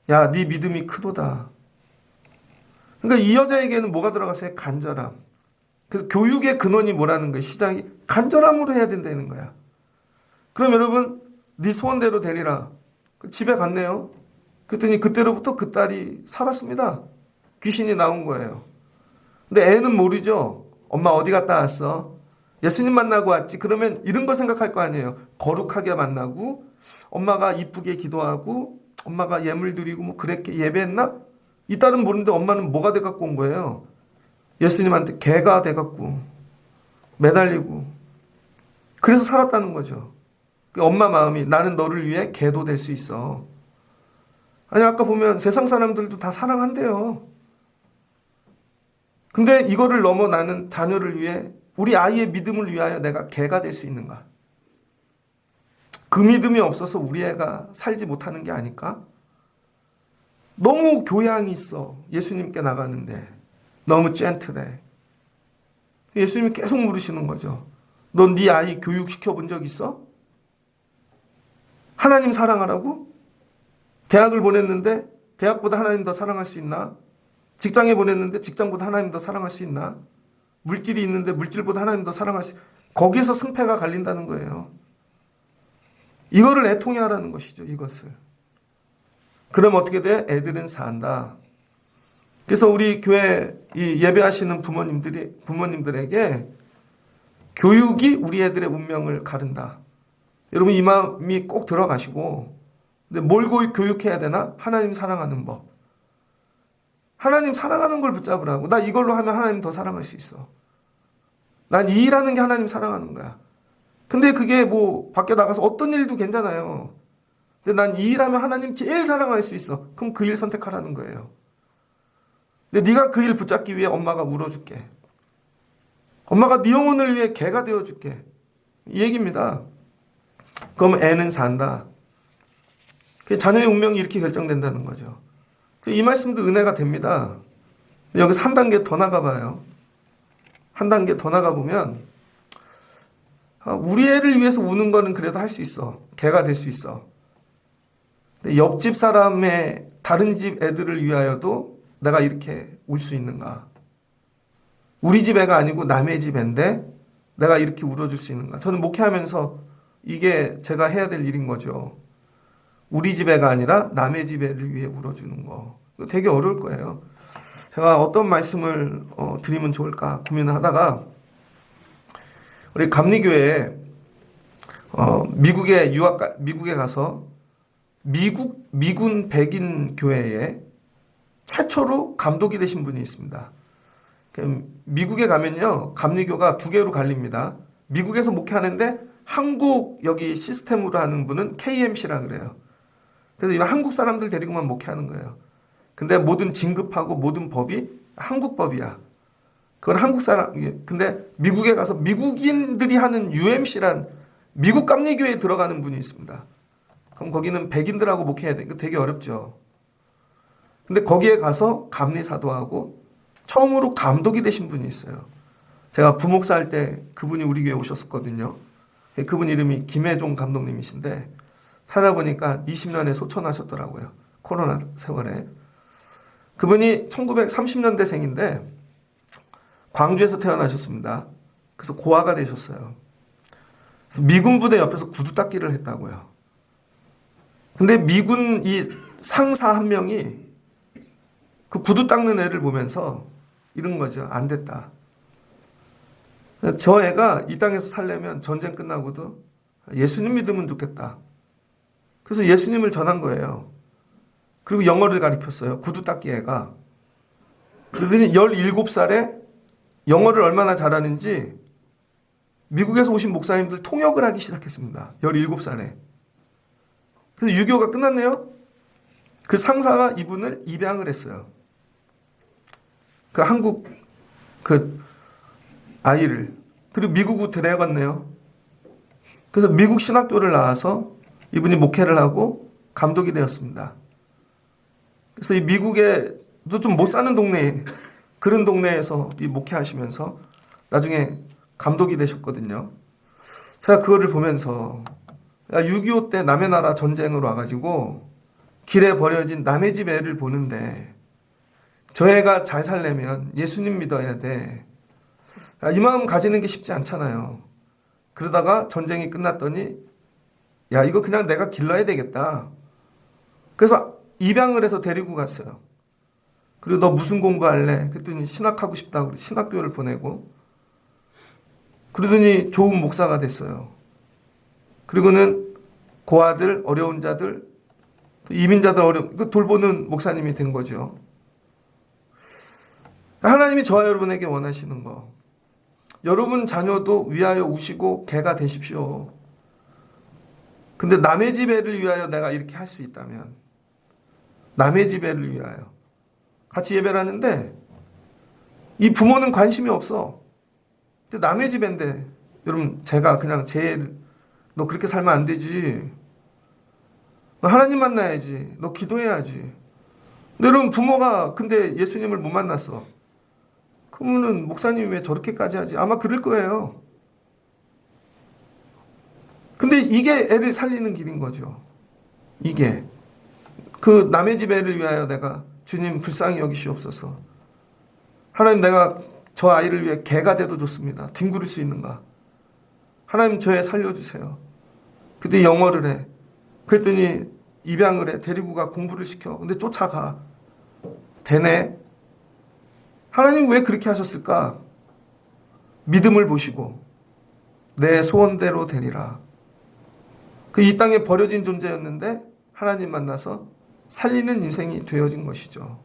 야, 네 믿음이 크도다. 그러니까 이 여자에게는 뭐가 들어갔어요? 간절함. 그래서 교육의 근원이 뭐라는 거예요? 시작이 간절함으로 해야 된다는 거야. 그럼 여러분, 네 소원대로 되리라. 집에 갔네요. 그랬더니 그때로부터 그 딸이 살았습니다. 귀신이 나온 거예요. 근데 애는 모르죠. 엄마 어디 갔다 왔어? 예수님 만나고 왔지. 그러면 이런 거 생각할 거 아니에요. 거룩하게 만나고 엄마가 이쁘게 기도하고 엄마가 예물 드리고 뭐 그랬게 예배했나? 이 딸은 모르는데 엄마는 뭐가 돼갖고 온 거예요? 예수님한테 개가 돼갖고 매달리고 그래서 살았다는 거죠. 엄마 마음이 나는 너를 위해 개도 될 수 있어. 아니 아까 보면 세상 사람들도 다 사랑한대요. 근데 이거를 넘어 나는 자녀를 위해 우리 아이의 믿음을 위하여 내가 개가 될 수 있는가? 그 믿음이 없어서 우리 애가 살지 못하는 게 아닐까? 너무 교양이 있어. 예수님께 나가는데 너무 젠틀해. 예수님이 계속 물으시는 거죠. 넌 네 아이 교육시켜 본 적 있어? 하나님 사랑하라고? 대학을 보냈는데 대학보다 하나님 더 사랑할 수 있나? 직장에 보냈는데 직장보다 하나님 더 사랑할 수 있나? 물질이 있는데 물질보다 하나님 더 사랑할 수 거기서 승패가 갈린다는 거예요. 이거를 애통해 하라는 것이죠. 이것을. 그럼 어떻게 돼? 애들은 산다. 그래서 우리 교회 이 예배하시는 부모님들에게 교육이 우리 애들의 운명을 가른다. 여러분 이 마음이 꼭 들어가시고, 근데 뭘 교육해야 되나? 하나님 사랑하는 법. 하나님 사랑하는 걸 붙잡으라고. 나 이걸로 하면 하나님 더 사랑할 수 있어. 난 이 일하는 게 하나님 사랑하는 거야. 근데 그게 뭐 밖에 나가서 어떤 일도 괜찮아요. 근데 난 이 일하면 하나님 제일 사랑할 수 있어. 그럼 그 일 선택하라는 거예요. 근데 네가 그 일 붙잡기 위해 엄마가 울어줄게. 엄마가 네 영혼을 위해 개가 되어줄게. 이 얘기입니다. 그럼 애는 산다. 자녀의 운명이 이렇게 결정된다는 거죠. 이 말씀도 은혜가 됩니다. 여기서 한 단계 더 나가봐요. 한 단계 더 나가보면 우리 애를 위해서 우는 거는 그래도 할 수 있어. 개가 될 수 있어. 근데 옆집 사람의 다른 집 애들을 위하여도 내가 이렇게 울 수 있는가? 우리 집 애가 아니고 남의 집 애인데 내가 이렇게 울어줄 수 있는가? 저는 목회하면서 이게 제가 해야 될 일인 거죠. 우리 집 애가 아니라 남의 집 애를 위해 울어주는 거. 이거 되게 어려울 거예요. 제가 어떤 말씀을 드리면 좋을까 고민을 하다가 우리 감리교회에 미국에 가서 미군 백인 교회에 최초로 감독이 되신 분이 있습니다. 미국에 가면요 감리교가 두 개로 갈립니다. 미국에서 목회하는데 한국 여기 시스템으로 하는 분은 KMC라 그래요. 그래서 이 한국 사람들 데리고만 목회하는 거예요. 근데 모든 진급하고 모든 법이 한국 법이야. 그건 한국 사람. 근데 미국에 가서 미국인들이 하는 UMC란 미국 감리교회에 들어가는 분이 있습니다. 그럼 거기는 백인들하고 목회해야 돼. 되게 어렵죠. 근데 거기에 가서 감리사도하고 처음으로 감독이 되신 분이 있어요. 제가 부목사 할 때 그분이 우리 교회에 오셨거든요. 그분 이름이 김혜종 감독님이신데 찾아보니까 20년에 소천하셨더라고요. 코로나 세월에. 그분이 1930년대생인데 광주에서 태어나셨습니다. 그래서 고아가 되셨어요. 그래서 미군 부대 옆에서 구두 닦기를 했다고요. 근데 미군 이 상사 한 명이 그 구두 닦는 애를 보면서 이런 거죠. 안 됐다. 저 애가 이 땅에서 살려면 전쟁 끝나고도 예수님 믿으면 좋겠다. 그래서 예수님을 전한 거예요. 그리고 영어를 가르쳤어요. 구두 닦기 애가. 그러더니 17살에 영어를 얼마나 잘하는지 미국에서 오신 목사님들 통역을 하기 시작했습니다. 17살에. 그래서 유교가 끝났네요. 그 상사가 이분을 입양을 했어요. 그 한국 그 아이를. 그리고 미국으로 데려갔네요. 그래서 미국 신학교를 나와서 이분이 목회를 하고 감독이 되었습니다. 그래서 이 미국에도 좀 못 사는 동네, 그런 동네에서 이 목회하시면서 나중에 감독이 되셨거든요. 제가 그거를 보면서 6.25 때 남의 나라 전쟁으로 와가지고 길에 버려진 남의 집 애를 보는데 저 애가 잘 살려면 예수님 믿어야 돼. 이 마음 가지는 게 쉽지 않잖아요. 그러다가 전쟁이 끝났더니 야 이거 그냥 내가 길러야 되겠다. 그래서 입양을 해서 데리고 갔어요. 그리고 너 무슨 공부할래? 그랬더니 신학하고 싶다고 신학교를 보내고 그러더니 좋은 목사가 됐어요. 그리고는 고아들, 어려운 자들, 이민자들 돌보는 목사님이 된 거죠. 하나님이 저와 여러분에게 원하시는 거. 여러분 자녀도 위하여 우시고 개가 되십시오. 근데 남의 집 애를 위하여 내가 이렇게 할 수 있다면 남의 집 애를 위하여 같이 예배를 하는데 이 부모는 관심이 없어. 근데 남의 집 애인데 여러분 제가 그냥 제 애를 너 그렇게 살면 안 되지. 너 하나님 만나야지. 너 기도해야지. 근데 여러분 부모가 근데 예수님을 못 만났어. 그러면은 목사님이 왜 저렇게까지 하지? 아마 그럴 거예요. 근데 이게 애를 살리는 길인 거죠. 이게. 그 남의 집 애를 위하여 내가 주님 불쌍히 여기시옵소서. 하나님 내가 저 아이를 위해 개가 돼도 좋습니다. 뒹구릴 수 있는가? 하나님 저 애 살려주세요. 그때 영어를 해. 그랬더니 입양을 해. 데리고 가 공부를 시켜. 근데 쫓아가. 되네. 하나님 왜 그렇게 하셨을까? 믿음을 보시고 내 소원대로 되리라. 그 이 땅에 버려진 존재였는데 하나님 만나서 살리는 인생이 되어진 것이죠.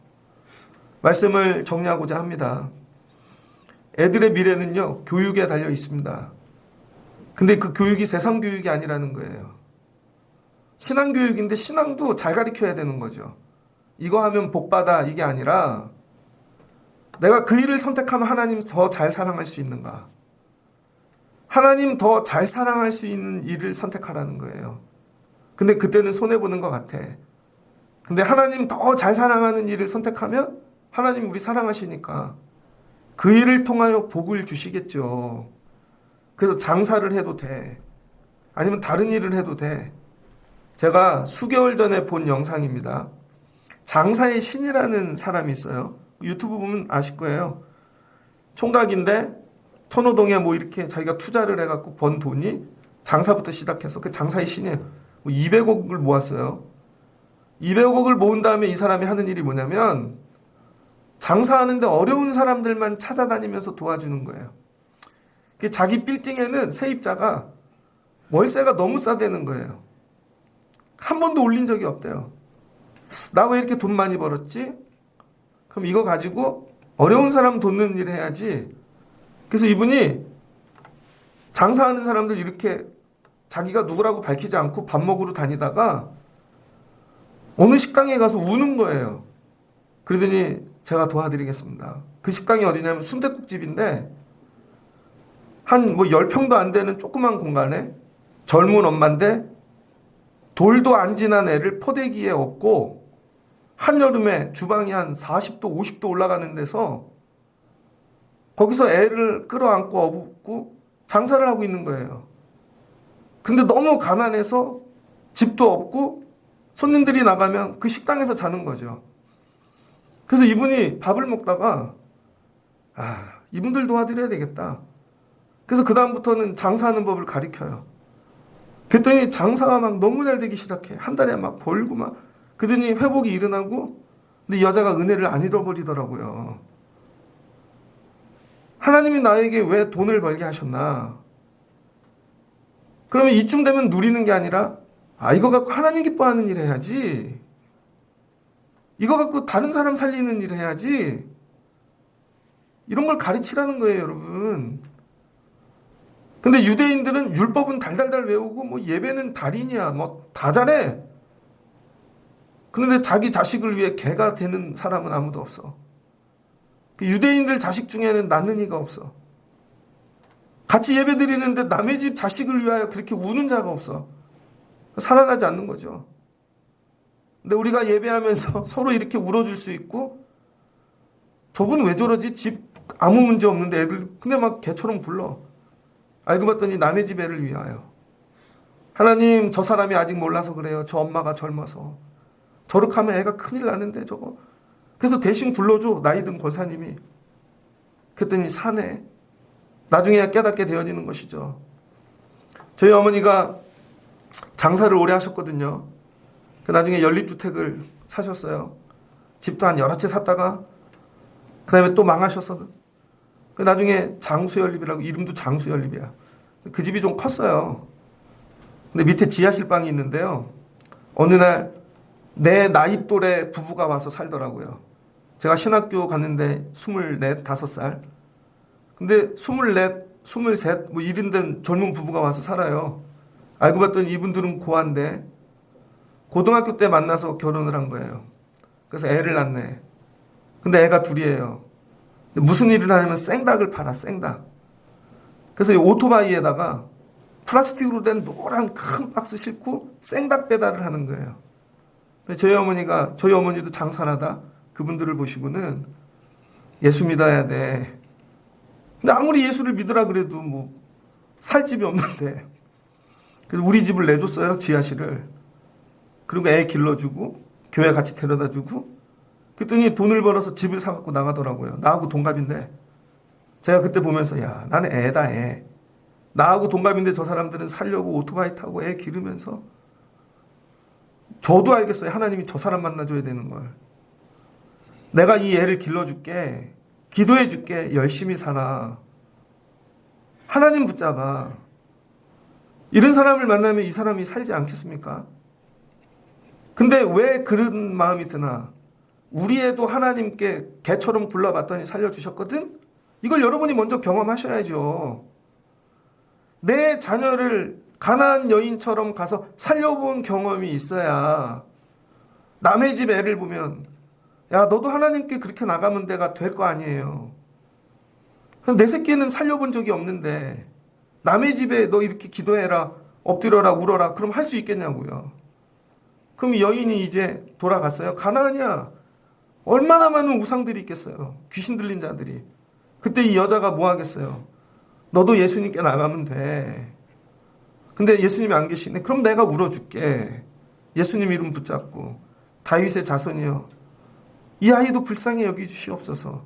말씀을 정리하고자 합니다. 애들의 미래는요, 교육에 달려 있습니다. 근데 그 교육이 세상 교육이 아니라는 거예요. 신앙 교육인데 신앙도 잘 가르쳐야 되는 거죠. 이거 하면 복 받아 이게 아니라 내가 그 일을 선택하면 하나님 더 잘 사랑할 수 있는가? 하나님 더 잘 사랑할 수 있는 일을 선택하라는 거예요. 근데 그때는 손해보는 것 같아. 근데 하나님 더 잘 사랑하는 일을 선택하면 하나님 우리 사랑하시니까 그 일을 통하여 복을 주시겠죠. 그래서 장사를 해도 돼. 아니면 다른 일을 해도 돼. 제가 수개월 전에 본 영상입니다. 장사의 신이라는 사람이 있어요. 유튜브 보면 아실 거예요. 총각인데 천호동에 뭐 이렇게 자기가 투자를 해갖고 번 돈이 장사부터 시작해서 그 장사의 신이에요. 200억을 모았어요. 200억을 모은 다음에 이 사람이 하는 일이 뭐냐면 장사하는데 어려운 사람들만 찾아다니면서 도와주는 거예요. 자기 빌딩에는 세입자가 월세가 너무 싸대는 거예요. 한 번도 올린 적이 없대요. 나 왜 이렇게 돈 많이 벌었지? 그럼 이거 가지고 어려운 사람 돕는 일을 해야지. 그래서 이분이 장사하는 사람들 이렇게 자기가 누구라고 밝히지 않고 밥 먹으러 다니다가 어느 식당에 가서 우는 거예요. 그러더니 제가 도와드리겠습니다. 그 식당이 어디냐면 순댓국집인데 한 뭐 10평도 안 되는 조그만 공간에 젊은 엄마인데 돌도 안 지난 애를 포대기에 업고 한여름에 주방이 한 40도 50도 올라가는 데서 거기서 애를 끌어안고 업고 장사를 하고 있는 거예요. 근데 너무 가난해서 집도 없고 손님들이 나가면 그 식당에서 자는 거죠. 그래서 이분이 밥을 먹다가 이분들 도와드려야 되겠다. 그래서 그 다음부터는 장사하는 법을 가르쳐요. 그랬더니 장사가 막 너무 잘 되기 시작해. 한 달에 막 벌고 막. 그러더니 회복이 일어나고, 근데 이 여자가 은혜를 안 잃어버리더라고요. 하나님이 나에게 왜 돈을 벌게 하셨나? 그러면 이쯤 되면 누리는 게 아니라 이거 갖고 하나님 기뻐하는 일 해야지. 이거 갖고 다른 사람 살리는 일 해야지. 이런 걸 가르치라는 거예요, 여러분. 근데 유대인들은 율법은 달달달 외우고 뭐 예배는 달인이야. 뭐 다 잘해. 그런데 자기 자식을 위해 개가 되는 사람은 아무도 없어. 그 유대인들 자식 중에는 낳는 이가 없어. 같이 예배 드리는데 남의 집 자식을 위하여 그렇게 우는 자가 없어. 살아나지 않는 거죠. 근데 우리가 예배하면서 서로 이렇게 울어줄 수 있고, 저분 왜 저러지? 집 아무 문제 없는데 애들 근데 막 개처럼 굴러. 알고 봤더니 남의 집 애를 위하여. 하나님, 저 사람이 아직 몰라서 그래요. 저 엄마가 젊어서. 저렇게 하면 애가 큰일 나는데 저거. 그래서 대신 불러줘, 나이 든 권사님이. 그랬더니 사네. 나중에 깨닫게 되어지는 것이죠. 저희 어머니가 장사를 오래 하셨거든요. 나중에 연립주택을 사셨어요. 집도 한 여러 채 샀다가 그 다음에 또 망하셨어. 나중에 장수연립이라고, 이름도 장수연립이야. 그 집이 좀 컸어요. 근데 밑에 지하실방이 있는데요. 어느 날 내 나이 또래 부부가 와서 살더라고요. 제가 신학교 갔는데 24, 5살. 근데 24, 23, 뭐 이런 된 젊은 부부가 와서 살아요. 알고 봤더니 이분들은 고아인데 고등학교 때 만나서 결혼을 한 거예요. 그래서 애를 낳네. 근데 애가 둘이에요. 근데 무슨 일을 하냐면 생닭을 팔아, 생닭. 그래서 이 오토바이에다가 플라스틱으로 된 노란 큰 박스 싣고 생닭 배달을 하는 거예요. 근데 저희 어머니도 장사를 하다 그분들을 보시고는 예수 믿어야 돼. 근데 아무리 예수를 믿으라 그래도 뭐 살 집이 없는데. 그래서 우리 집을 내줬어요, 지하실을. 그리고 애 길러주고 교회 같이 데려다주고. 그랬더니 돈을 벌어서 집을 사갖고 나가더라고요. 나하고 동갑인데. 제가 그때 보면서 야, 나는 애다, 애. 나하고 동갑인데 저 사람들은 살려고 오토바이 타고 애 기르면서. 저도 알겠어요. 하나님이 저 사람 만나줘야 되는 걸. 내가 이 애를 길러줄게. 기도해줄게. 열심히 살아. 하나님 붙잡아. 이런 사람을 만나면 이 사람이 살지 않겠습니까? 근데 왜 그런 마음이 드나? 우리 애도 하나님께 개처럼 굴러봤더니 살려주셨거든? 이걸 여러분이 먼저 경험하셔야죠. 내 자녀를 가나안 여인처럼 가서 살려본 경험이 있어야 남의 집 애를 보면 야, 너도 하나님께 그렇게 나가면 내가 될 거 아니에요. 내 새끼는 살려본 적이 없는데 남의 집에 너 이렇게 기도해라, 엎드려라, 울어라, 그럼 할 수 있겠냐고요. 그럼 이 여인이 이제 돌아갔어요. 가나안이야. 얼마나 많은 우상들이 있겠어요. 귀신 들린 자들이. 그때 이 여자가 뭐 하겠어요. 너도 예수님께 나가면 돼. 근데 예수님이 안 계시네. 그럼 내가 울어줄게. 예수님 이름 붙잡고 다윗의 자손이여 이 아이도 불쌍히 여기주시옵소서.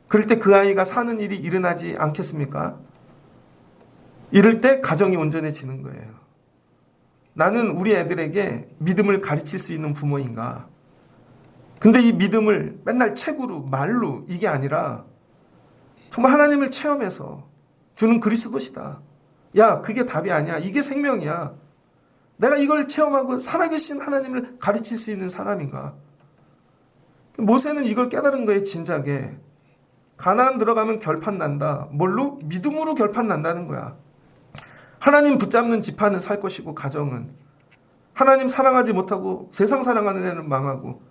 그럴 때 그 아이가 사는 일이 일어나지 않겠습니까? 이럴 때 가정이 온전해지는 거예요. 나는 우리 애들에게 믿음을 가르칠 수 있는 부모인가? 근데 이 믿음을 맨날 책으로, 말로 이게 아니라 정말 하나님을 체험해서 주는 그리스도시다. 야, 그게 답이 아니야. 이게 생명이야. 내가 이걸 체험하고 살아계신 하나님을 가르칠 수 있는 사람인가? 모세는 이걸 깨달은 거예요, 진작에. 가나안 들어가면 결판 난다. 뭘로? 믿음으로 결판 난다는 거야. 하나님 붙잡는 지파는 살 것이고 가정은. 하나님 사랑하지 못하고 세상 사랑하는 애는 망하고.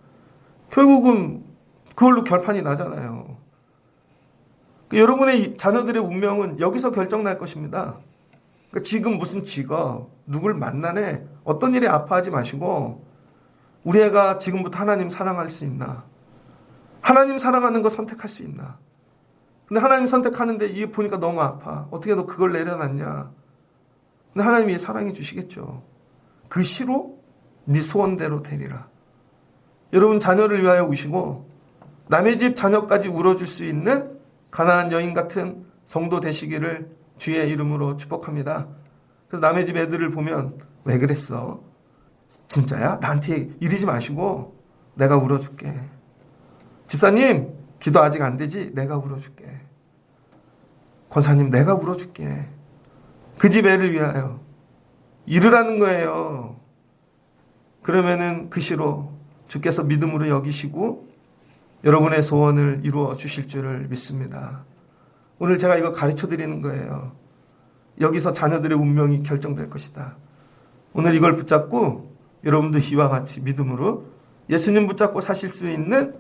결국은 그걸로 결판이 나잖아요. 여러분의 자녀들의 운명은 여기서 결정날 것입니다. 지금 무슨 직업, 누굴 만나네, 어떤 일에 아파하지 마시고 우리 애가 지금부터 하나님 사랑할 수 있나? 하나님 사랑하는 거 선택할 수 있나? 근데 하나님 선택하는데 이게 보니까 너무 아파. 어떻게 너 그걸 내려놨냐? 근데 하나님이 사랑해 주시겠죠. 그 시로 네 소원대로 되리라. 여러분 자녀를 위하여 우시고 남의 집 자녀까지 울어줄 수 있는 가나안 여인 같은 성도 되시기를 주의 이름으로 축복합니다. 그래서 남의 집 애들을 보면 왜 그랬어? 진짜야? 나한테 이러지 마시고 내가 울어줄게. 집사님 기도 아직 안 되지? 내가 울어줄게. 권사님 내가 울어줄게. 그 집 애를 위하여 이르라는 거예요. 그러면은 그 시로 주께서 믿음으로 여기시고 여러분의 소원을 이루어 주실 줄을 믿습니다. 오늘 제가 이거 가르쳐 드리는 거예요. 여기서 자녀들의 운명이 결정될 것이다. 오늘 이걸 붙잡고 여러분도 이와 같이 믿음으로 예수님 붙잡고 사실 수 있는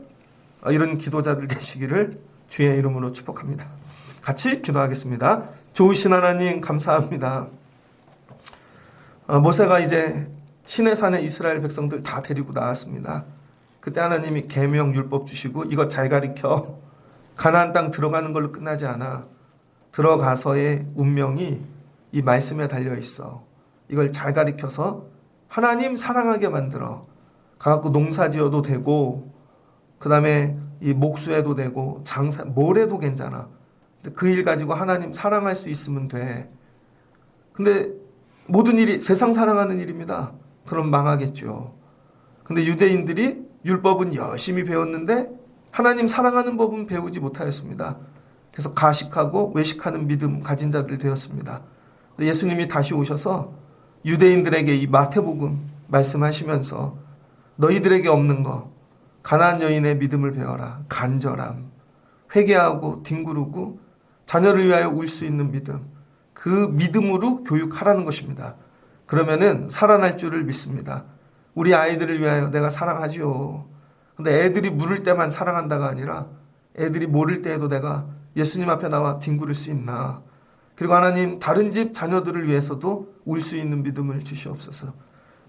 이런 기도자들 되시기를 주의 이름으로 축복합니다. 같이 기도하겠습니다. 좋으신 하나님 감사합니다. 모세가 이제 시내산에 이스라엘 백성들 다 데리고 나왔습니다. 그때 하나님이 계명 율법 주시고 이거 잘 가르쳐. 가나안 땅 들어가는 걸로 끝나지 않아. 들어가서의 운명이 이 말씀에 달려 있어. 이걸 잘 가르쳐서 하나님 사랑하게 만들어. 가갖고 농사 지어도 되고 그 다음에 이 목수해도 되고 장사 뭘 해도 괜찮아. 그 일 가지고 하나님 사랑할 수 있으면 돼. 근데 모든 일이 세상 사랑하는 일입니다. 그럼 망하겠죠. 근데 유대인들이 율법은 열심히 배웠는데 하나님 사랑하는 법은 배우지 못하였습니다. 그래서 가식하고 외식하는 믿음 가진 자들 되었습니다. 근데 예수님이 다시 오셔서 유대인들에게 이 마태복음 말씀하시면서 너희들에게 없는 거 가나안 여인의 믿음을 배워라. 간절함, 회개하고 뒹구르고 자녀를 위하여 울 수 있는 믿음, 그 믿음으로 교육하라는 것입니다. 그러면은 살아날 줄을 믿습니다. 우리 아이들을 위하여 내가 사랑하지요. 근데 애들이 물을 때만 사랑한다가 아니라 애들이 모를 때에도 내가 예수님 앞에 나와 뒹구를 수 있나. 그리고 하나님 다른 집 자녀들을 위해서도 울 수 있는 믿음을 주시옵소서.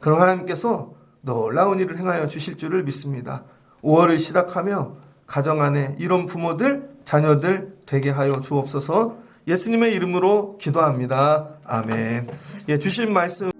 그럼 하나님께서 놀라운 일을 행하여 주실 줄을 믿습니다. 5월을 시작하며 가정 안에 이런 부모들, 자녀들 되게 하여 주옵소서. 예수님의 이름으로 기도합니다. 아멘. 예, 주신 말씀